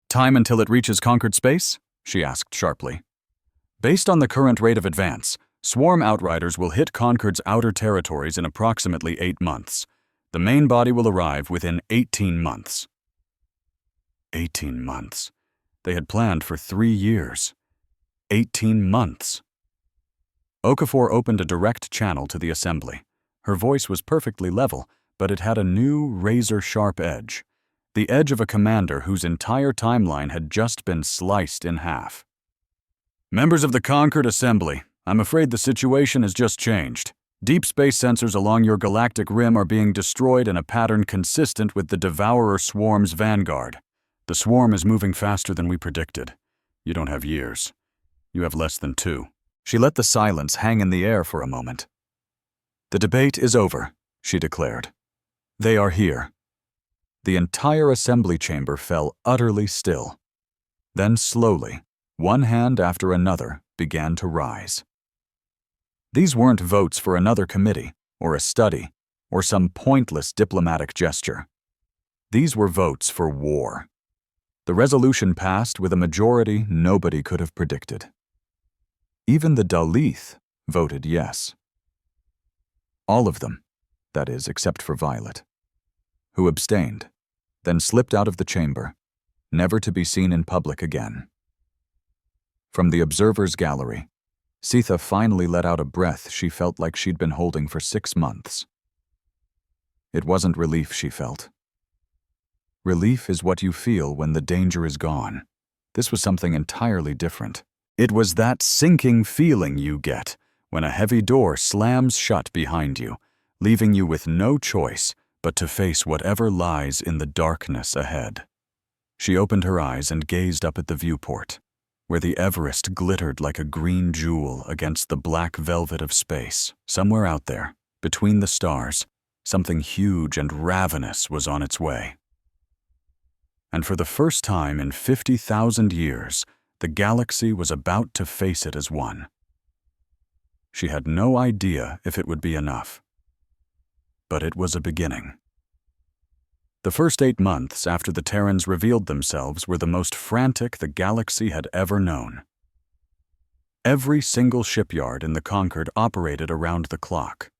"Time until it reaches conquered space?" she asked sharply. "Based on the current rate of advance, Swarm Outriders will hit Concord's outer territories in approximately 8 months. The main body will arrive within 18 months. 18 months. They had planned for 3 years. 18 months. Okafor opened a direct channel to the assembly. Her voice was perfectly level, but it had a new, razor-sharp edge. The edge of a commander whose entire timeline had just been sliced in half. "Members of the Concord Assembly, I'm afraid the situation has just changed. Deep space sensors along your galactic rim are being destroyed in a pattern consistent with the Devourer Swarm's vanguard. The swarm is moving faster than we predicted. You don't have years. You have less than 2. She let the silence hang in the air for a moment. "The debate is over," she declared. "They are here." The entire assembly chamber fell utterly still. Then slowly, one hand after another began to rise. These weren't votes for another committee, or a study, or some pointless diplomatic gesture. These were votes for war. The resolution passed with a majority nobody could have predicted. Even the Dalith voted yes. All of them, that is, except for Violet, who abstained, then slipped out of the chamber, never to be seen in public again. From the observer's gallery, Sitha finally let out a breath she felt like she'd been holding for 6 months. It wasn't relief she felt. Relief is what you feel when the danger is gone. This was something entirely different. It was that sinking feeling you get when a heavy door slams shut behind you, leaving you with no choice but to face whatever lies in the darkness ahead. She opened her eyes and gazed up at the viewport, where the Everest glittered like a green jewel against the black velvet of space. Somewhere out there, between the stars, something huge and ravenous was on its way. And for the first time in 50,000 years, the galaxy was about to face it as one. She had no idea if it would be enough. But it was a beginning. The first 8 months after the Terrans revealed themselves were the most frantic the galaxy had ever known. Every single shipyard in the Concord operated around the clock.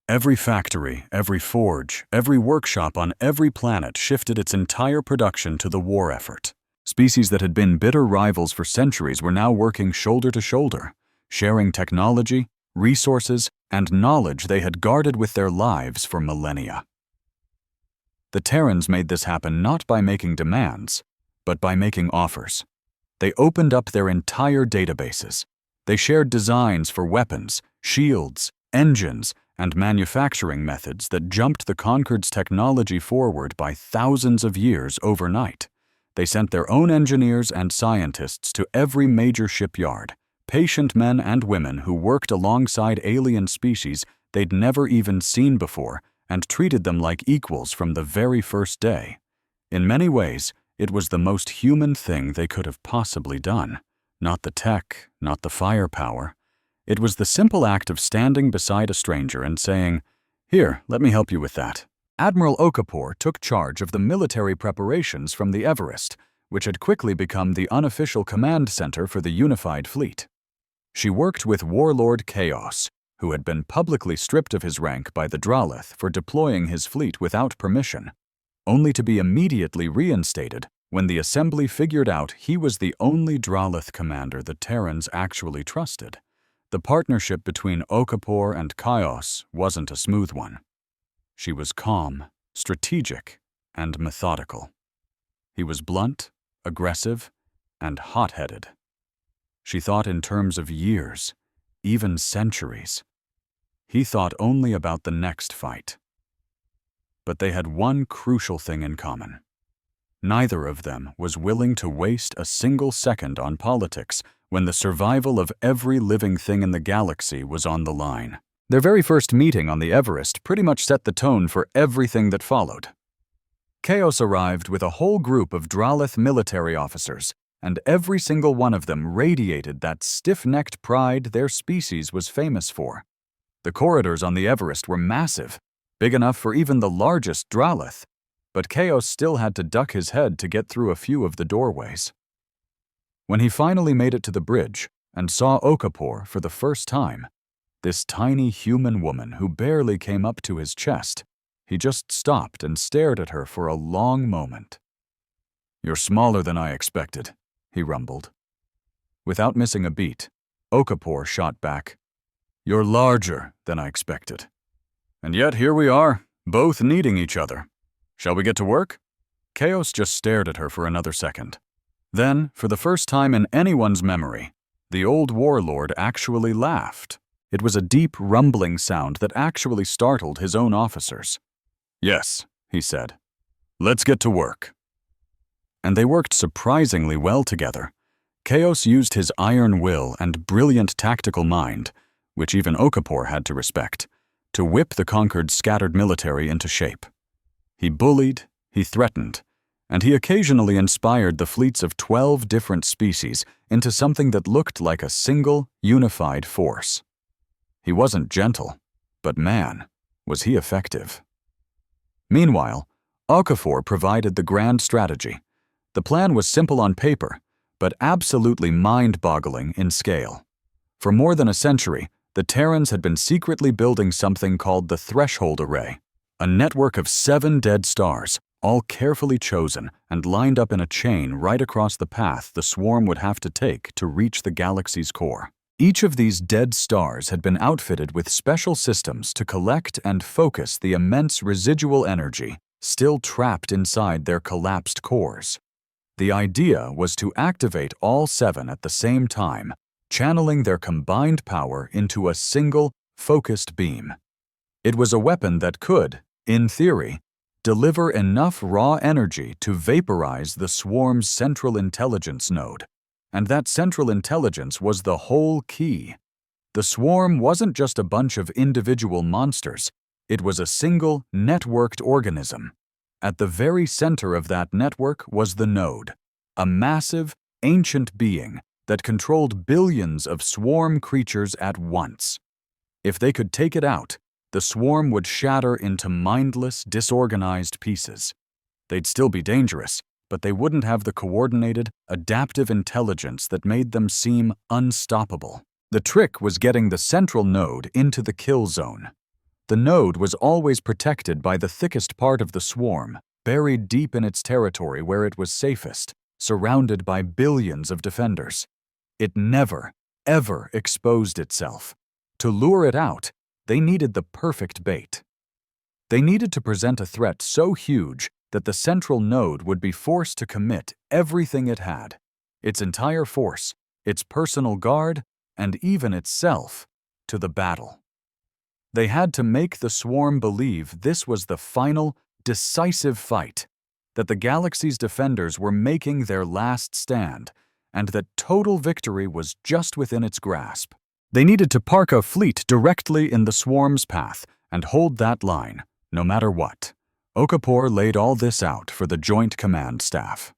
Every factory, every forge, every workshop on every planet shifted its entire production to the war effort. Species that had been bitter rivals for centuries were now working shoulder to shoulder, sharing technology, resources, and knowledge they had guarded with their lives for millennia. The Terrans made this happen not by making demands, but by making offers. They opened up their entire databases. They shared designs for weapons, shields, engines, and manufacturing methods that jumped the Conquered's technology forward by thousands of years overnight. They sent their own engineers and scientists to every major shipyard, patient men and women who worked alongside alien species they'd never even seen before and treated them like equals from the very first day. In many ways, it was the most human thing they could have possibly done. Not the tech, not the firepower. It was the simple act of standing beside a stranger and saying, "Here, let me help you with that." Admiral Okafor took charge of the military preparations from the Everest, which had quickly become the unofficial command center for the unified fleet. She worked with Warlord Chaos, who had been publicly stripped of his rank by the Dralith for deploying his fleet without permission, only to be immediately reinstated when the Assembly figured out he was the only Dralith commander the Terrans actually trusted. The partnership between Okafor and Chaos wasn't a smooth one. She was calm, strategic, and methodical. He was blunt, aggressive, and hot-headed. She thought in terms of years, even centuries. He thought only about the next fight. But they had one crucial thing in common. Neither of them was willing to waste a single second on politics when the survival of every living thing in the galaxy was on the line. Their very first meeting on the Everest pretty much set the tone for everything that followed. Chaos arrived with a whole group of Dralith military officers, and every single one of them radiated that stiff-necked pride their species was famous for. The corridors on the Everest were massive, big enough for even the largest Dralith, but Chaos still had to duck his head to get through a few of the doorways. When he finally made it to the bridge and saw Okafor for the first time, this tiny human woman who barely came up to his chest, he just stopped and stared at her for a long moment. "You're smaller than I expected," he rumbled. Without missing a beat, Okafor shot back, "You're larger than I expected. And yet here we are, both needing each other. Shall we get to work?" Chaos just stared at her for another second. Then, for the first time in anyone's memory, the old warlord actually laughed. It was a deep, rumbling sound that actually startled his own officers. "Yes," he said. "Let's get to work." And they worked surprisingly well together. Chaos used his iron will and brilliant tactical mind, which even Okafor had to respect, to whip the Conquered's scattered military into shape. He bullied, he threatened, and he occasionally inspired the fleets of 12 different species into something that looked like a single, unified force. He wasn't gentle, but man, was he effective. Meanwhile, Okafor provided the grand strategy. The plan was simple on paper, but absolutely mind-boggling in scale. For more than a century, the Terrans had been secretly building something called the Threshold Array, a network of 7 dead stars, all carefully chosen and lined up in a chain right across the path the swarm would have to take to reach the galaxy's core. Each of these dead stars had been outfitted with special systems to collect and focus the immense residual energy still trapped inside their collapsed cores. The idea was to activate all 7 at the same time, channeling their combined power into a single, focused beam. It was a weapon that could, in theory, deliver enough raw energy to vaporize the swarm's central intelligence node. And that central intelligence was the whole key. The swarm wasn't just a bunch of individual monsters. It was a single, networked organism. At the very center of that network was the node, a massive, ancient being that controlled billions of swarm creatures at once. If they could take it out, the swarm would shatter into mindless, disorganized pieces. They'd still be dangerous, but they wouldn't have the coordinated, adaptive intelligence that made them seem unstoppable. The trick was getting the central node into the kill zone. The node was always protected by the thickest part of the swarm, buried deep in its territory where it was safest, surrounded by billions of defenders. It never, ever exposed itself. To lure it out, they needed the perfect bait. They needed to present a threat so huge that the central node would be forced to commit everything it had, its entire force, its personal guard, and even itself, to the battle. They had to make the swarm believe this was the final, decisive fight, that the galaxy's defenders were making their last stand, and that total victory was just within its grasp. They needed to park a fleet directly in the swarm's path and hold that line, no matter what. Okafor laid all this out for the Joint Command Staff.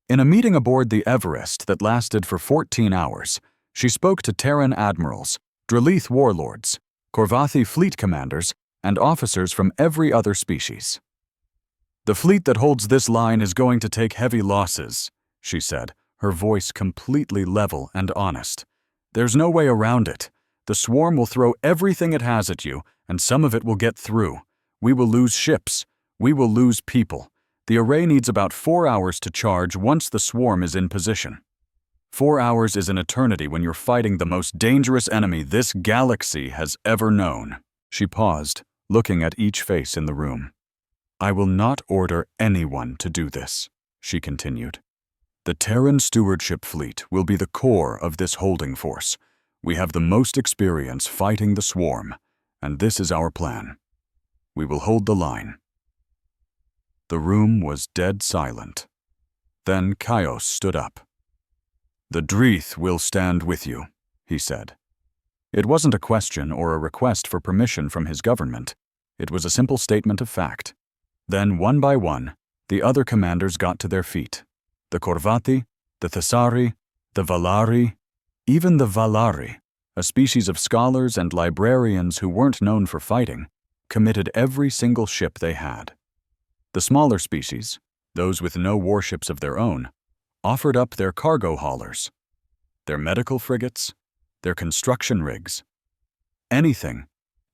In a meeting aboard the Everest that lasted for 14 hours, she spoke to Terran admirals, Draleeth warlords, Korvathi fleet commanders, and officers from every other species. "The fleet that holds this line is going to take heavy losses," she said, her voice completely level and honest. "There's no way around it. The swarm will throw everything it has at you, and some of it will get through. We will lose ships. We will lose people. The array needs about 4 hours to charge once the swarm is in position. 4 hours is an eternity when you're fighting the most dangerous enemy this galaxy has ever known." She paused, looking at each face in the room. "I will not order anyone to do this," she continued. "The Terran Stewardship Fleet will be the core of this holding force. We have the most experience fighting the swarm, and this is our plan. We will hold the line." The room was dead silent. Then Kaios stood up. "The Draleeth will stand with you," he said. It wasn't a question or a request for permission from his government. It was a simple statement of fact. Then, one by one, the other commanders got to their feet. The Korvathi, the Thessari, the Valari, even the Valari, a species of scholars and librarians who weren't known for fighting, committed every single ship they had. The smaller species, those with no warships of their own, offered up their cargo haulers, their medical frigates, their construction rigs, anything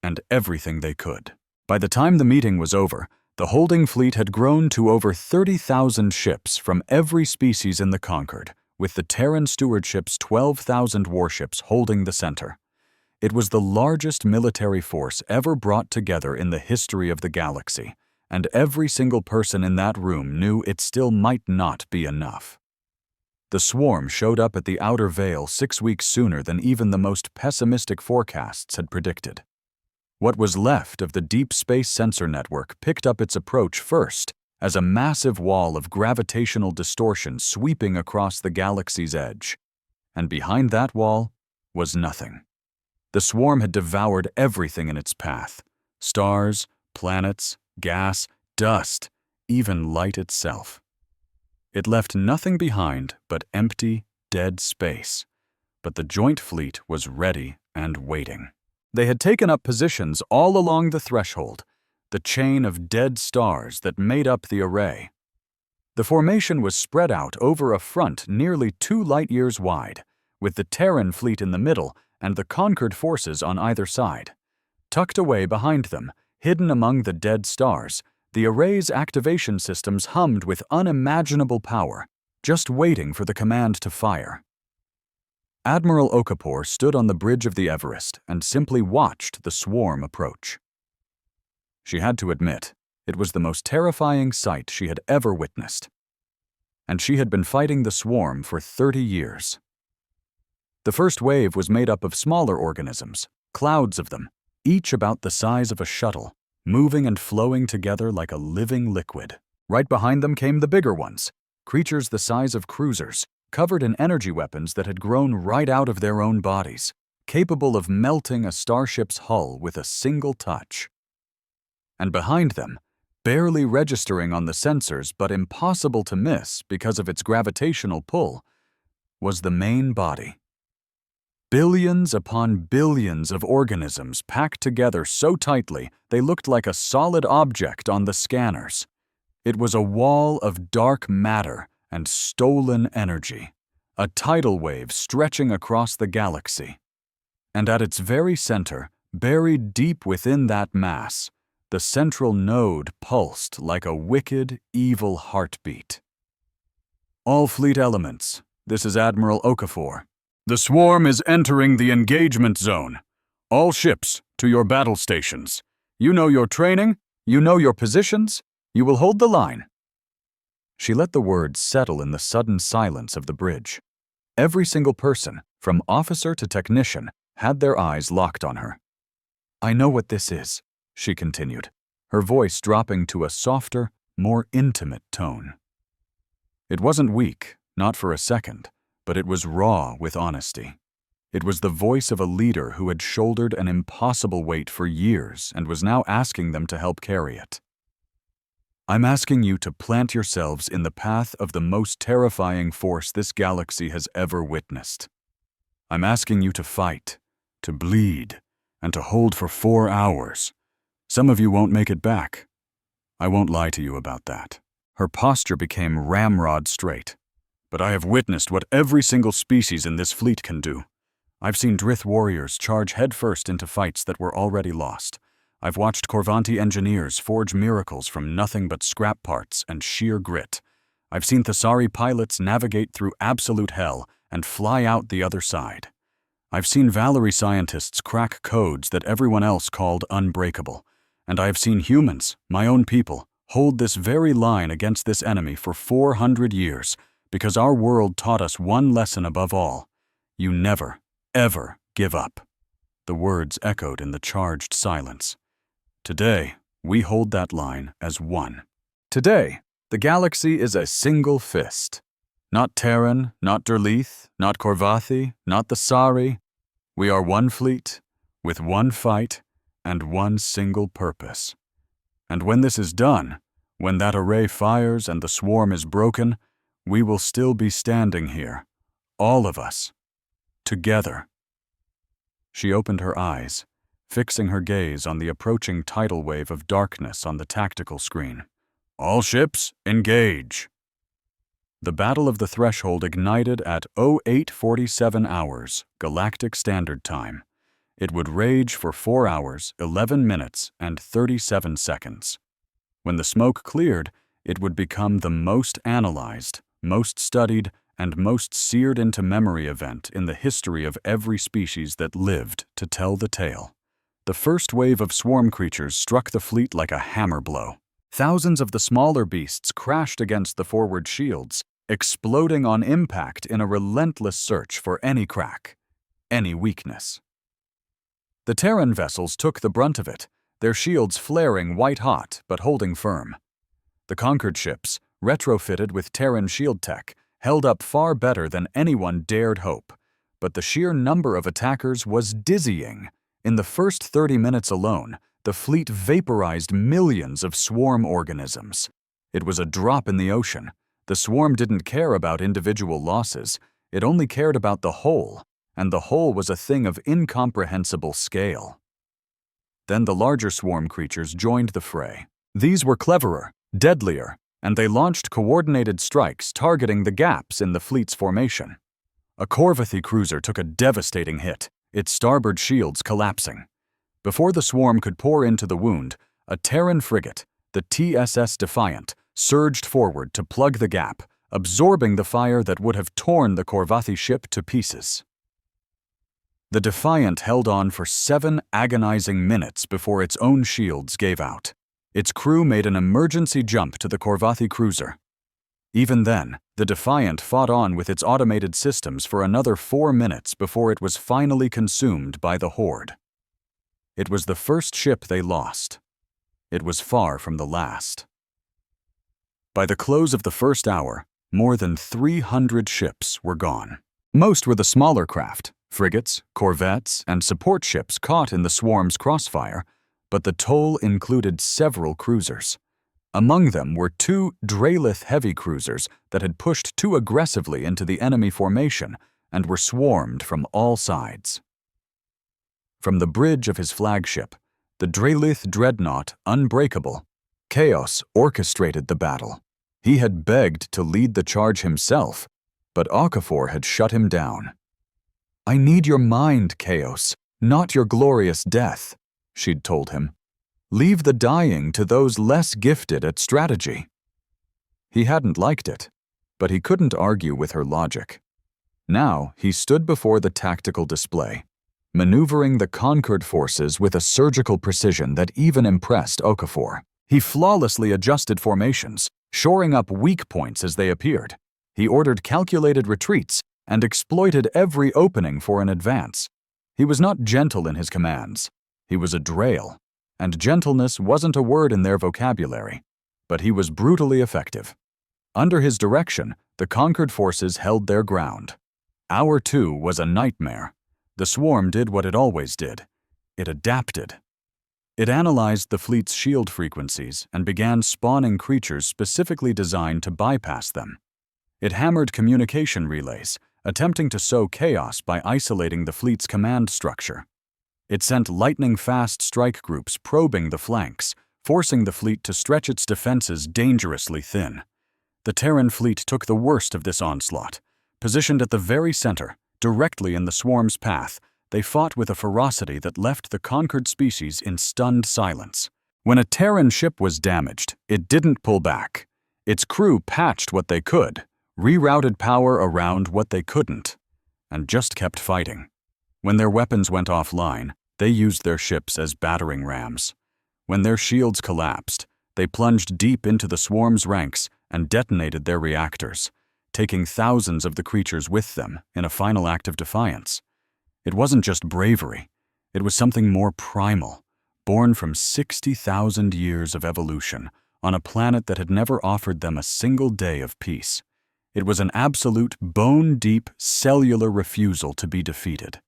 and everything they could. By the time the meeting was over, the holding fleet had grown to over 30,000 ships from every species in the Concord, with the Terran Stewardship's 12,000 warships holding the center. It was the largest military force ever brought together in the history of the galaxy, and every single person in that room knew it still might not be enough. The swarm showed up at the outer veil 6 weeks sooner than even the most pessimistic forecasts had predicted. What was left of the deep space sensor network picked up its approach first as a massive wall of gravitational distortion sweeping across the galaxy's edge. And behind that wall was nothing. The swarm had devoured everything in its path: stars, planets, gas, dust, even light itself. It left nothing behind but empty, dead space. But the joint fleet was ready and waiting. They had taken up positions all along the threshold, the chain of dead stars that made up the array. The formation was spread out over a front nearly 2 light-years wide, with the Terran fleet in the middle and the conquered forces on either side. Tucked away behind them, hidden among the dead stars, the array's activation systems hummed with unimaginable power, just waiting for the command to fire. Admiral Okafor stood on the bridge of the Everest and simply watched the swarm approach. She had to admit, it was the most terrifying sight she had ever witnessed. And she had been fighting the swarm for 30 years. The first wave was made up of smaller organisms, clouds of them, each about the size of a shuttle, moving and flowing together like a living liquid. Right behind them came the bigger ones, creatures the size of cruisers, covered in energy weapons that had grown right out of their own bodies, capable of melting a starship's hull with a single touch. And behind them, barely registering on the sensors but impossible to miss because of its gravitational pull, was the main body. Billions upon billions of organisms packed together so tightly they looked like a solid object on the scanners. It was a wall of dark matter and stolen energy, a tidal wave stretching across the galaxy. And at its very center, Buried deep within that mass, the central node pulsed like a wicked, evil heartbeat. All fleet elements, this is Admiral Okafor. The swarm is entering the engagement zone. All ships, to your battle stations. You know your training, you know your positions, you will hold the line. She let the words settle in the sudden silence of the bridge. Every single person, from officer to technician, had their eyes locked on her. I know what this is, she continued, her voice dropping to a softer, more intimate tone. It wasn't weak, not for a second, but it was raw with honesty. It was the voice of a leader who had shouldered an impossible weight for years and was now asking them to help carry it. I'm asking you to plant yourselves in the path of the most terrifying force this galaxy has ever witnessed. I'm asking you to fight, to bleed, and to hold for 4 hours. Some of you won't make it back. I won't lie to you about that. Her posture became ramrod straight. But I have witnessed what every single species in this fleet can do. I've seen Drith warriors charge headfirst into fights that were already lost. I've watched Corvanti engineers forge miracles from nothing but scrap parts and sheer grit. I've seen Thesari pilots navigate through absolute hell and fly out the other side. I've seen Valerie scientists crack codes that everyone else called unbreakable. And I've seen humans, my own people, hold this very line against this enemy for 400 years because our world taught us one lesson above all. You never, ever give up. The words echoed in the charged silence. Today, we hold that line as one. Today, the galaxy is a single fist. Not Terran, not Derleth, not Corvathi, not the Sari. We are one fleet, with one fight, and one single purpose. And when this is done, when that array fires and the swarm is broken, we will still be standing here, all of us, together. She opened her eyes, fixing her gaze on the approaching tidal wave of darkness on the tactical screen. All ships, engage! The Battle of the Threshold ignited at 0847 hours, Galactic Standard Time. It would rage for 4 hours, 11 minutes, and 37 seconds. When the smoke cleared, it would become the most analyzed, most studied, and most seared into memory event in the history of every species that lived to tell the tale. The first wave of swarm creatures struck the fleet like a hammer blow. Thousands of the smaller beasts crashed against the forward shields, exploding on impact in a relentless search for any crack, any weakness. The Terran vessels took the brunt of it, their shields flaring white-hot but holding firm. The conquered ships, retrofitted with Terran shield tech, held up far better than anyone dared hope. But the sheer number of attackers was dizzying. In the first 30 minutes alone, the fleet vaporized millions of swarm organisms. It was a drop in the ocean. The swarm didn't care about individual losses. It only cared about the whole, and the whole was a thing of incomprehensible scale. Then the larger swarm creatures joined the fray. These were cleverer, deadlier, and they launched coordinated strikes targeting the gaps in the fleet's formation. A Corvathi cruiser took a devastating hit, its starboard shields collapsing. Before the swarm could pour into the wound, a Terran frigate, the TSS Defiant, surged forward to plug the gap, absorbing the fire that would have torn the Corvathi ship to pieces. The Defiant held on for 7 agonizing minutes before its own shields gave out. Its crew made an emergency jump to the Corvathi cruiser. Even then, the Defiant fought on with its automated systems for another 4 minutes before it was finally consumed by the Horde. It was the first ship they lost. It was far from the last. By the close of the first hour, more than 300 ships were gone. Most were the smaller craft, frigates, corvettes, and support ships caught in the swarm's crossfire, but the toll included several cruisers. Among them were 2 Drelith heavy cruisers that had pushed too aggressively into the enemy formation and were swarmed from all sides. From the bridge of his flagship, the Drelith dreadnought Unbreakable, Chaos orchestrated the battle. He had begged to lead the charge himself, but Okafor had shut him down. I need your mind, Chaos. Not your glorious death, she'd told him. Leave the dying to those less gifted at strategy. He hadn't liked it, but he couldn't argue with her logic. Now he stood before the tactical display, maneuvering the conquered forces with a surgical precision that even impressed Okafor. He flawlessly adjusted formations, shoring up weak points as they appeared. He ordered calculated retreats and exploited every opening for an advance. He was not gentle in his commands. He was a Drail, and gentleness wasn't a word in their vocabulary, but he was brutally effective. Under his direction, the conquered forces held their ground. Hour 2 was a nightmare. The swarm did what it always did. It adapted. It analyzed the fleet's shield frequencies and began spawning creatures specifically designed to bypass them. It hammered communication relays, attempting to sow chaos by isolating the fleet's command structure. It sent lightning-fast strike groups probing the flanks, forcing the fleet to stretch its defenses dangerously thin. The Terran fleet took the worst of this onslaught. Positioned at the very center, directly in the swarm's path, they fought with a ferocity that left the conquered species in stunned silence. When a Terran ship was damaged, it didn't pull back. Its crew patched what they could, rerouted power around what they couldn't, and just kept fighting. When their weapons went offline, they used their ships as battering rams. When their shields collapsed, they plunged deep into the swarm's ranks and detonated their reactors, taking thousands of the creatures with them in a final act of defiance. It wasn't just bravery. It was something more primal, born from 60,000 years of evolution on a planet that had never offered them a single day of peace. It was an absolute, bone-deep, cellular refusal to be defeated.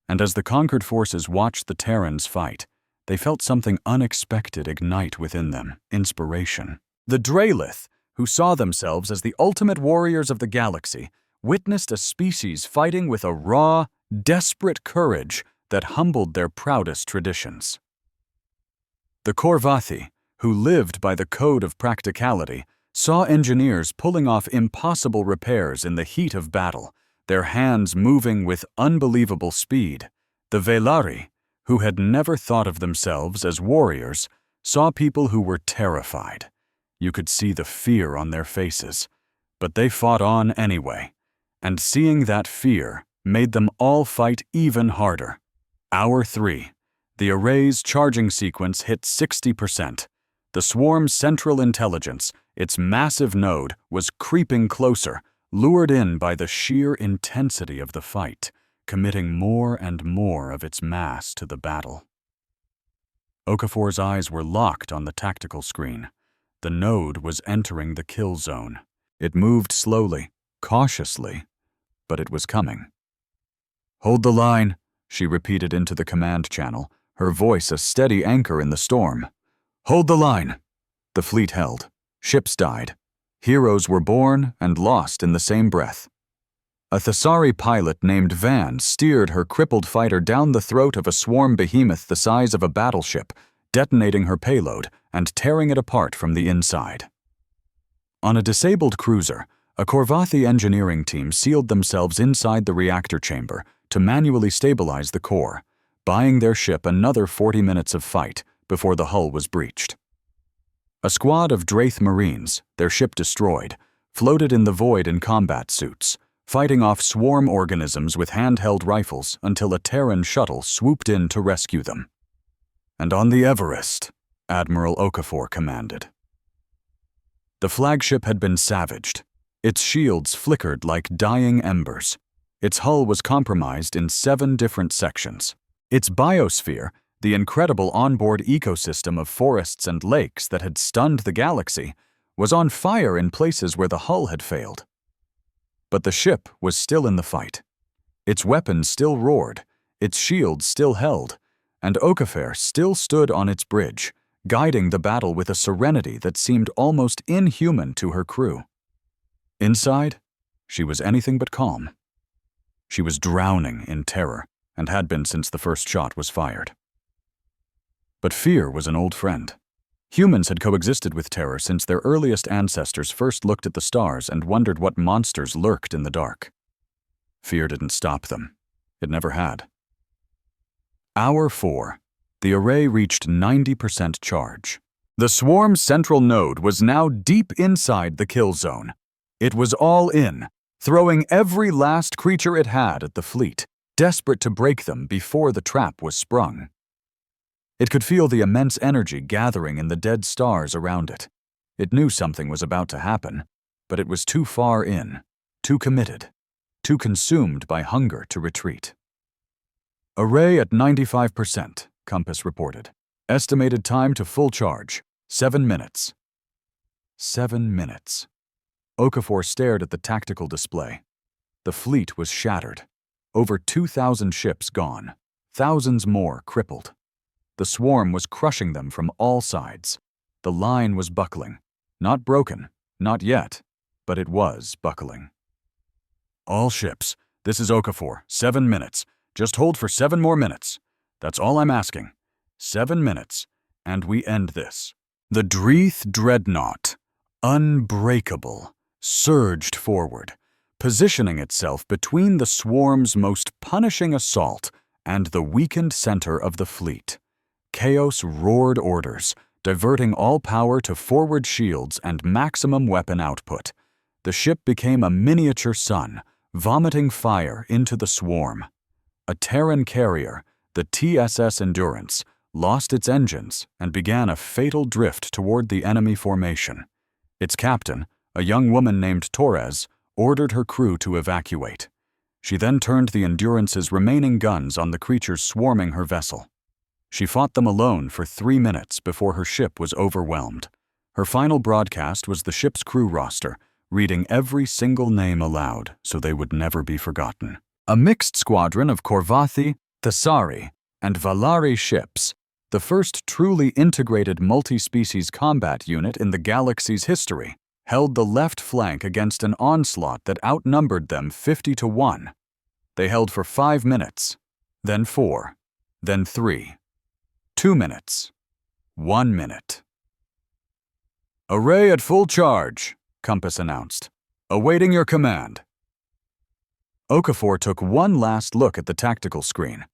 And as the conquered forces watched the Terrans fight, they felt something unexpected ignite within them, inspiration. The Draelith, who saw themselves as the ultimate warriors of the galaxy, witnessed a species fighting with a raw, desperate courage that humbled their proudest traditions. The Korvathi, who lived by the code of practicality, saw engineers pulling off impossible repairs in the heat of battle, their hands moving with unbelievable speed. The Velari, who had never thought of themselves as warriors, saw people who were terrified. You could see the fear on their faces, but they fought on anyway, and seeing that fear made them all fight even harder. Hour 3. The array's charging sequence hit 60%. The swarm's central intelligence, its massive node, was creeping closer, lured in by the sheer intensity of the fight, committing more and more of its mass to the battle. Okafor's eyes were locked on the tactical screen. The node was entering the kill zone. It moved slowly, cautiously, but it was coming. "Hold the line," she repeated into the command channel, her voice a steady anchor in the storm. "Hold the line." The fleet held. Ships died. Heroes were born and lost in the same breath. A Thessari pilot named Van steered her crippled fighter down the throat of a swarm behemoth the size of a battleship, detonating her payload and tearing it apart from the inside. On a disabled cruiser, a Korvathi engineering team sealed themselves inside the reactor chamber to manually stabilize the core, buying their ship another 40 minutes of fight before the hull was breached. A squad of Draith Marines, their ship destroyed, floated in the void in combat suits, fighting off swarm organisms with handheld rifles until a Terran shuttle swooped in to rescue them. "And on the Everest," Admiral Okafor commanded. The flagship had been savaged. Its shields flickered like dying embers. Its hull was compromised in 7 different sections. Its biosphere, the incredible onboard ecosystem of forests and lakes that had stunned the galaxy, was on fire in places where the hull had failed. But the ship was still in the fight. Its weapons still roared, its shields still held, and Okafor still stood on its bridge, guiding the battle with a serenity that seemed almost inhuman to her crew. Inside, she was anything but calm. She was drowning in terror, and had been since the first shot was fired. But fear was an old friend. Humans had coexisted with terror since their earliest ancestors first looked at the stars and wondered what monsters lurked in the dark. Fear didn't stop them. It never had. Hour 4. The array reached 90% charge. The swarm's central node was now deep inside the kill zone. It was all in, throwing every last creature it had at the fleet, desperate to break them before the trap was sprung. It could feel the immense energy gathering in the dead stars around it. It knew something was about to happen, but it was too far in, too committed, too consumed by hunger to retreat. Array at 95%, Compass reported. Estimated time to full charge, 7 minutes. 7 minutes. Okafor stared at the tactical display. The fleet was shattered. Over 2,000 ships gone, thousands more crippled. The swarm was crushing them from all sides. The line was buckling. Not broken, not yet, but it was buckling. All ships, this is Okafor, 7 minutes. Just hold for 7 more minutes. That's all I'm asking. 7 minutes, and we end this. The Dreath dreadnought, unbreakable, surged forward, positioning itself between the swarm's most punishing assault and the weakened center of the fleet. Chaos roared orders, diverting all power to forward shields and maximum weapon output. The ship became a miniature sun, vomiting fire into the swarm. A Terran carrier, the TSS Endurance, lost its engines and began a fatal drift toward the enemy formation. Its captain, a young woman named Torres, ordered her crew to evacuate. She then turned the Endurance's remaining guns on the creatures swarming her vessel. She fought them alone for 3 minutes before her ship was overwhelmed. Her final broadcast was the ship's crew roster, reading every single name aloud so they would never be forgotten. A mixed squadron of Korvathi, Thessari, and Valari ships, the first truly integrated multi-species combat unit in the galaxy's history, held the left flank against an onslaught that outnumbered them 50-1. They held for 5 minutes, then 4, then 3, 2 minutes, 1 minute. Array at full charge, Compass announced. Awaiting your command. Okafor took one last look at the tactical screen.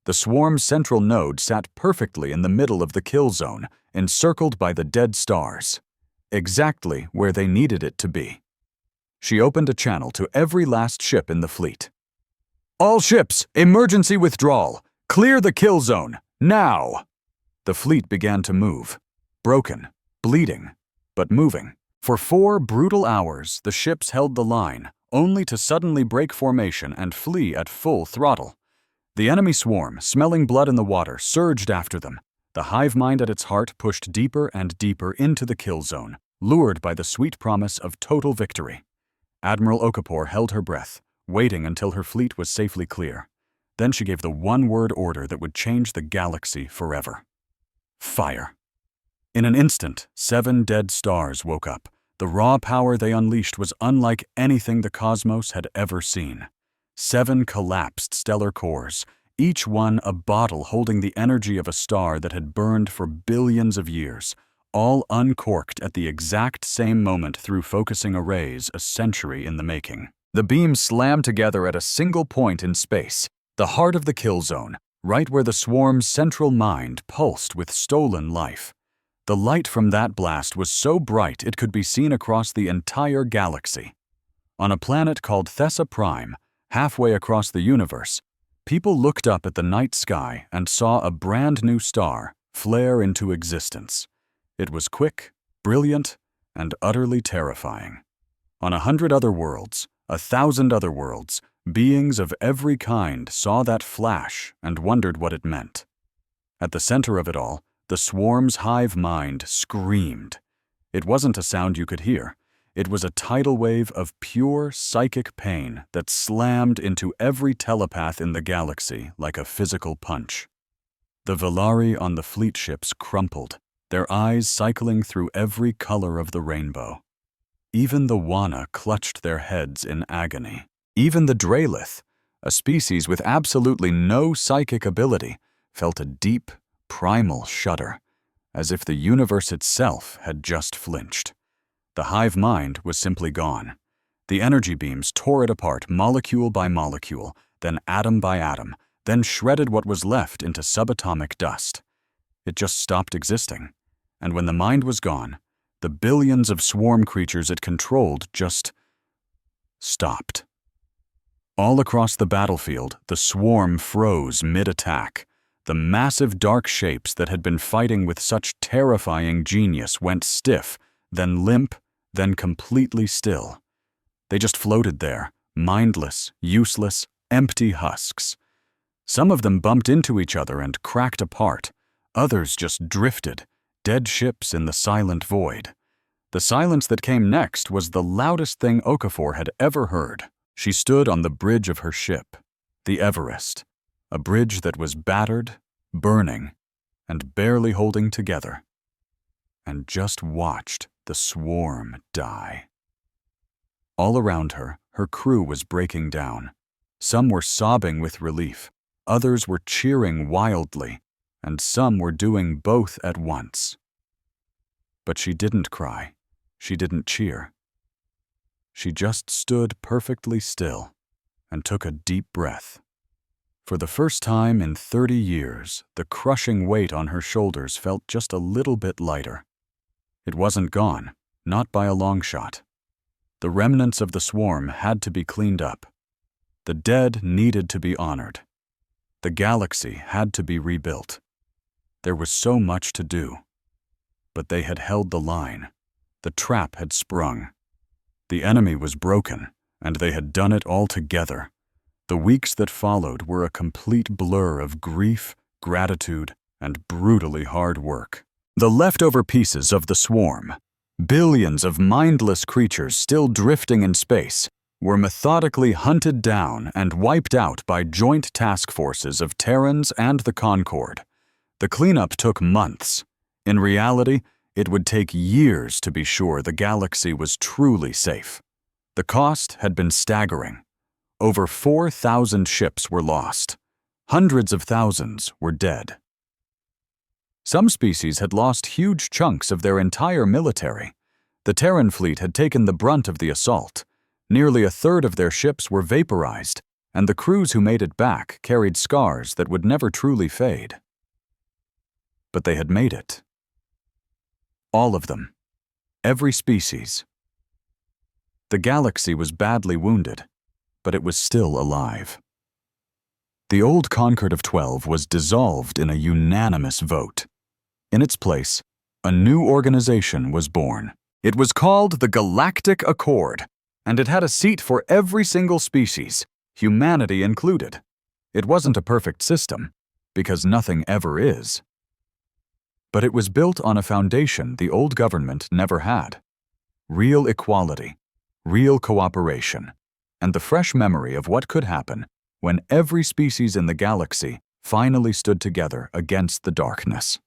The swarm's central node sat perfectly in the middle of the kill zone, encircled by the dead stars. Exactly where they needed it to be. She opened a channel to every last ship in the fleet. All ships, emergency withdrawal. Clear the kill zone, now! The fleet began to move. Broken, bleeding, but moving. For 4 brutal hours, the ships held the line, only to suddenly break formation and flee at full throttle. The enemy swarm, smelling blood in the water, surged after them. The hive mind at its heart pushed deeper and deeper into the kill zone, lured by the sweet promise of total victory. Admiral Okafor held her breath, waiting until her fleet was safely clear. Then she gave the one-word order that would change the galaxy forever. Fire. In an instant, 7 dead stars woke up. The raw power they unleashed was unlike anything the cosmos had ever seen. 7 collapsed stellar cores, each one a bottle holding the energy of a star that had burned for billions of years, all uncorked at the exact same moment through focusing arrays a century in the making. The beams slammed together at a single point in space, the heart of the kill zone, right where the swarm's central mind pulsed with stolen life. The light from that blast was so bright it could be seen across the entire galaxy. On a planet called Thessa Prime, halfway across the universe, people looked up at the night sky and saw a brand new star flare into existence. It was quick, brilliant, and utterly terrifying. On 100 other worlds, 1,000 other worlds, beings of every kind saw that flash and wondered what it meant. At the center of it all, the swarm's hive mind screamed. It wasn't a sound you could hear. It was a tidal wave of pure psychic pain that slammed into every telepath in the galaxy like a physical punch. The Valari on the fleet ships crumpled, their eyes cycling through every color of the rainbow. Even the Wana clutched their heads in agony. Even the Draelith, a species with absolutely no psychic ability, felt a deep, primal shudder, as if the universe itself had just flinched. The hive mind was simply gone. The energy beams tore it apart molecule by molecule, then atom by atom, then shredded what was left into subatomic dust. It just stopped existing, and when the mind was gone, the billions of swarm creatures it controlled just stopped. All across the battlefield, the swarm froze mid-attack. The massive dark shapes that had been fighting with such terrifying genius went stiff, then limp, then completely still. They just floated there, mindless, useless, empty husks. Some of them bumped into each other and cracked apart. Others just drifted, dead ships in the silent void. The silence that came next was the loudest thing Okafor had ever heard. She stood on the bridge of her ship, the Everest, a bridge that was battered, burning, and barely holding together, and just watched the swarm die. All around her, her crew was breaking down. Some were sobbing with relief, others were cheering wildly, and some were doing both at once. But she didn't cry. She didn't cheer. She just stood perfectly still and took a deep breath. For the first time in 30 years, the crushing weight on her shoulders felt just a little bit lighter. It wasn't gone, not by a long shot. The remnants of the swarm had to be cleaned up. The dead needed to be honored. The galaxy had to be rebuilt. There was so much to do. But they had held the line. The trap had sprung. The enemy was broken, and they had done it all together. The weeks that followed were a complete blur of grief, gratitude, and brutally hard work. The leftover pieces of the swarm, billions of mindless creatures still drifting in space, were methodically hunted down and wiped out by joint task forces of Terrans and the Concord. The cleanup took months. In reality, it would take years to be sure the galaxy was truly safe. The cost had been staggering. Over 4,000 ships were lost. Hundreds of thousands were dead. Some species had lost huge chunks of their entire military. The Terran fleet had taken the brunt of the assault. Nearly a third of their ships were vaporized, and the crews who made it back carried scars that would never truly fade. But they had made it. All of them. Every species. The galaxy was badly wounded, but it was still alive. The old Concord of 12 was dissolved in a unanimous vote. In its place, a new organization was born. It was called the Galactic Accord, and it had a seat for every single species, humanity included. It wasn't a perfect system, because nothing ever is. But it was built on a foundation the old government never had. Real equality, real cooperation, and the fresh memory of what could happen when every species in the galaxy finally stood together against the darkness.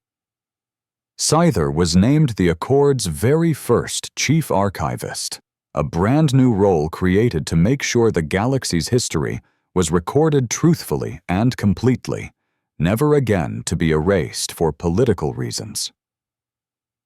Scyther was named the Accord's very first chief archivist, a brand new role created to make sure the galaxy's history was recorded truthfully and completely, never again to be erased for political reasons.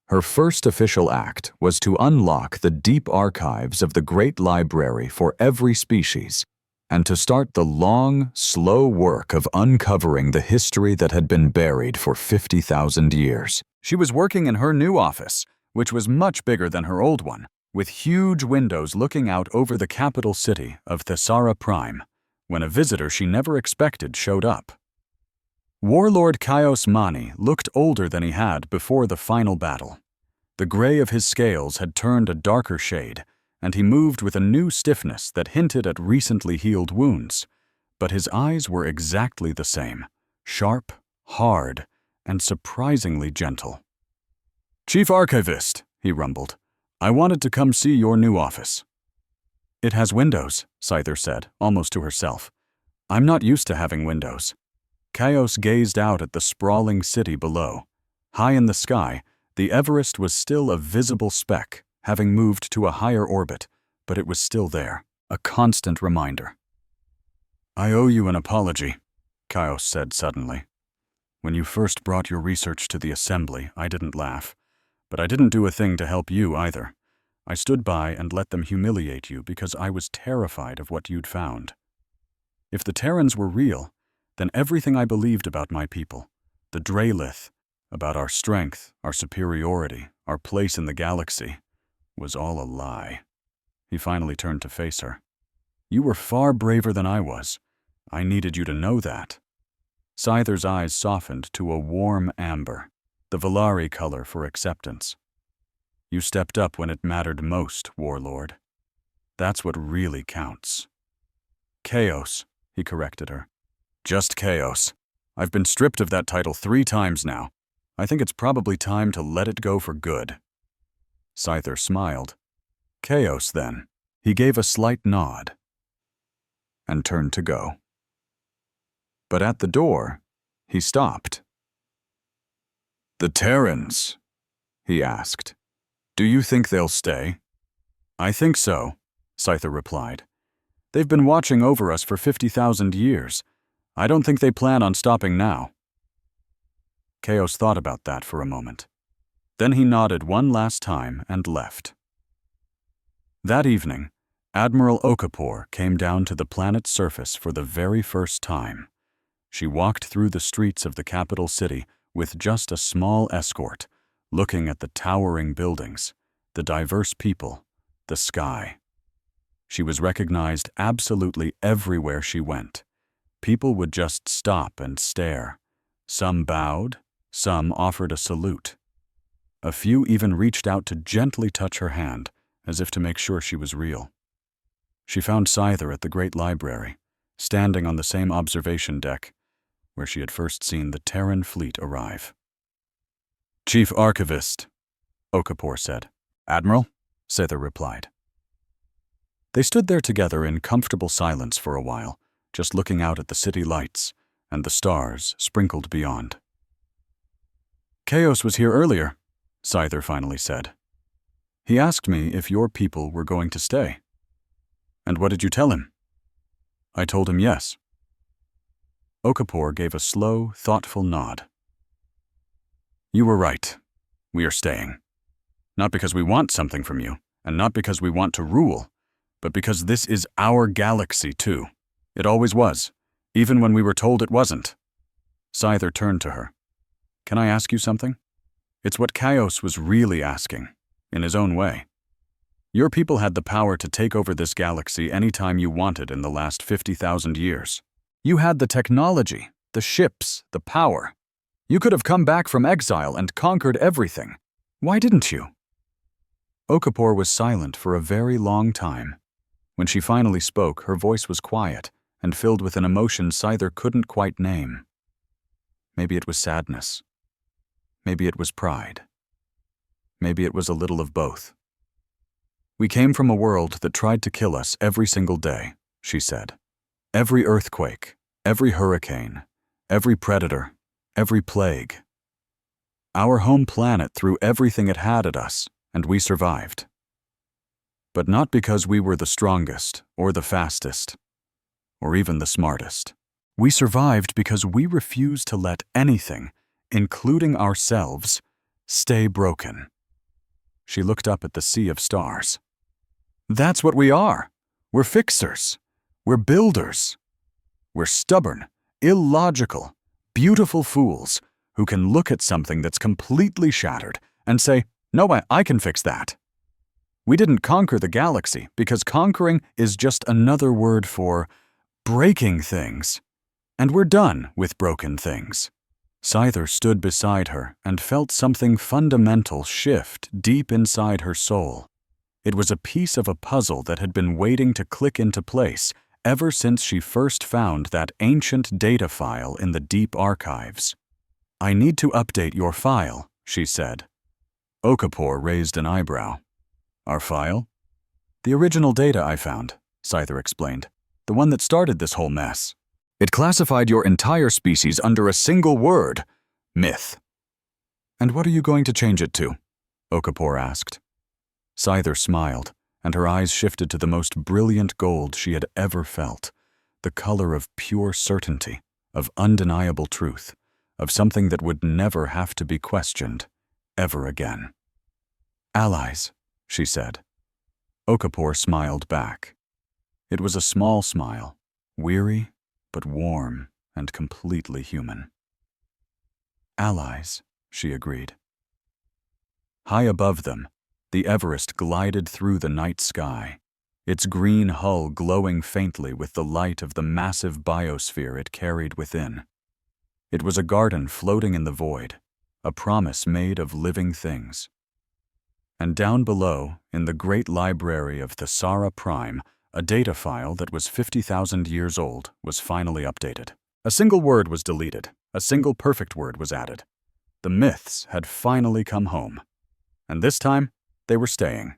Her first official act was to unlock the deep archives of the Great Library for every species, and to start the long, slow work of uncovering the history that had been buried for 50,000 years. She was working in her new office, which was much bigger than her old one, with huge windows looking out over the capital city of Thesara Prime, when a visitor she never expected showed up. Warlord Kaios Mani looked older than he had before the final battle. The gray of his scales had turned a darker shade, and he moved with a new stiffness that hinted at recently healed wounds. But his eyes were exactly the same, sharp, hard, and surprisingly gentle. "Chief Archivist," he rumbled, "I wanted to come see your new office." "It has windows," Scyther said, almost to herself. "I'm not used to having windows." Kaios gazed out at the sprawling city below. High in the sky, the Everest was still a visible speck, having moved to a higher orbit, but it was still there, a constant reminder. "I owe you an apology," Kaios said suddenly. "When you first brought your research to the assembly, I didn't laugh. But I didn't do a thing to help you either. I stood by and let them humiliate you because I was terrified of what you'd found. If the Terrans were real, then everything I believed about my people, the Draelith, about our strength, our superiority, our place in the galaxy, was all a lie. He finally turned to face her. You were far braver than I was. I needed you to know that. Scyther's eyes softened to a warm amber, the Valari color for acceptance. You stepped up when it mattered most, Warlord. That's what really counts. Chaos, he corrected her. Just chaos. I've been stripped of that title 3 times now. I think it's probably time to let it go for good. Scyther smiled. Chaos, then. He gave a slight nod and turned to go. But at the door, he stopped. The Terrans, he asked. Do you think they'll stay? I think so, Scyther replied. They've been watching over us for 50,000 years. I don't think they plan on stopping now. Chaos thought about that for a moment. Then he nodded one last time and left. That evening, Admiral Okafor came down to the planet's surface for the very first time. She walked through the streets of the capital city with just a small escort, looking at the towering buildings, the diverse people, the sky. She was recognized absolutely everywhere she went. People would just stop and stare. Some bowed, some offered a salute. A few even reached out to gently touch her hand, as if to make sure she was real. She found Scyther at the Great Library, standing on the same observation deck, where she had first seen the Terran fleet arrive. Chief Archivist, Okafor said. Admiral, Scyther replied. They stood there together in comfortable silence for a while, just looking out at the city lights and the stars sprinkled beyond. Chaos was here earlier, Scyther finally said. He asked me if your people were going to stay. And what did you tell him? I told him yes. Okafor gave a slow, thoughtful nod. You were right. We are staying. Not because we want something from you, and not because we want to rule, but because this is our galaxy too. It always was, even when we were told it wasn't. Scyther turned to her. Can I ask you something? It's what Chaos was really asking, in his own way. Your people had the power to take over this galaxy anytime you wanted in the last 50,000 years. You had the technology, the ships, the power. You could have come back from exile and conquered everything. Why didn't you? Okafor was silent for a very long time. When she finally spoke, her voice was quiet and filled with an emotion Scyther couldn't quite name. Maybe it was sadness. Maybe it was pride. Maybe it was a little of both. We came from a world that tried to kill us every single day, she said. Every earthquake, every hurricane, every predator, every plague. Our home planet threw everything it had at us, and we survived. But not because we were the strongest, or the fastest, or even the smartest. We survived because we refused to let anything, including ourselves, stay broken. She looked up at the sea of stars. That's what we are. We're fixers. We're builders. We're stubborn, illogical, beautiful fools who can look at something that's completely shattered and say, no, I can fix that. We didn't conquer the galaxy because conquering is just another word for breaking things. And we're done with broken things. Scyther stood beside her and felt something fundamental shift deep inside her soul. It was a piece of a puzzle that had been waiting to click into place ever since she first found that ancient data file in the deep archives. I need to update your file, she said. Okafor raised an eyebrow. Our file? The original data I found, Scyther explained. The one that started this whole mess. It classified your entire species under a single word, myth. And what are you going to change it to? Okafor asked. Scyther smiled, and her eyes shifted to the most brilliant gold she had ever felt, the color of pure certainty, of undeniable truth, of something that would never have to be questioned, ever again. Allies, she said. Okafor smiled back. It was a small smile, weary but warm. and completely human. "Allies," she agreed. High above them, the Everest glided through the night sky, its green hull glowing faintly with the light of the massive biosphere it carried within. It was a garden floating in the void, a promise made of living things. And down below, in the great library of Thisara Prime, a data file that was 50,000 years old was finally updated. A single word was deleted, a single perfect word was added. The myths had finally come home. And this time, they were staying.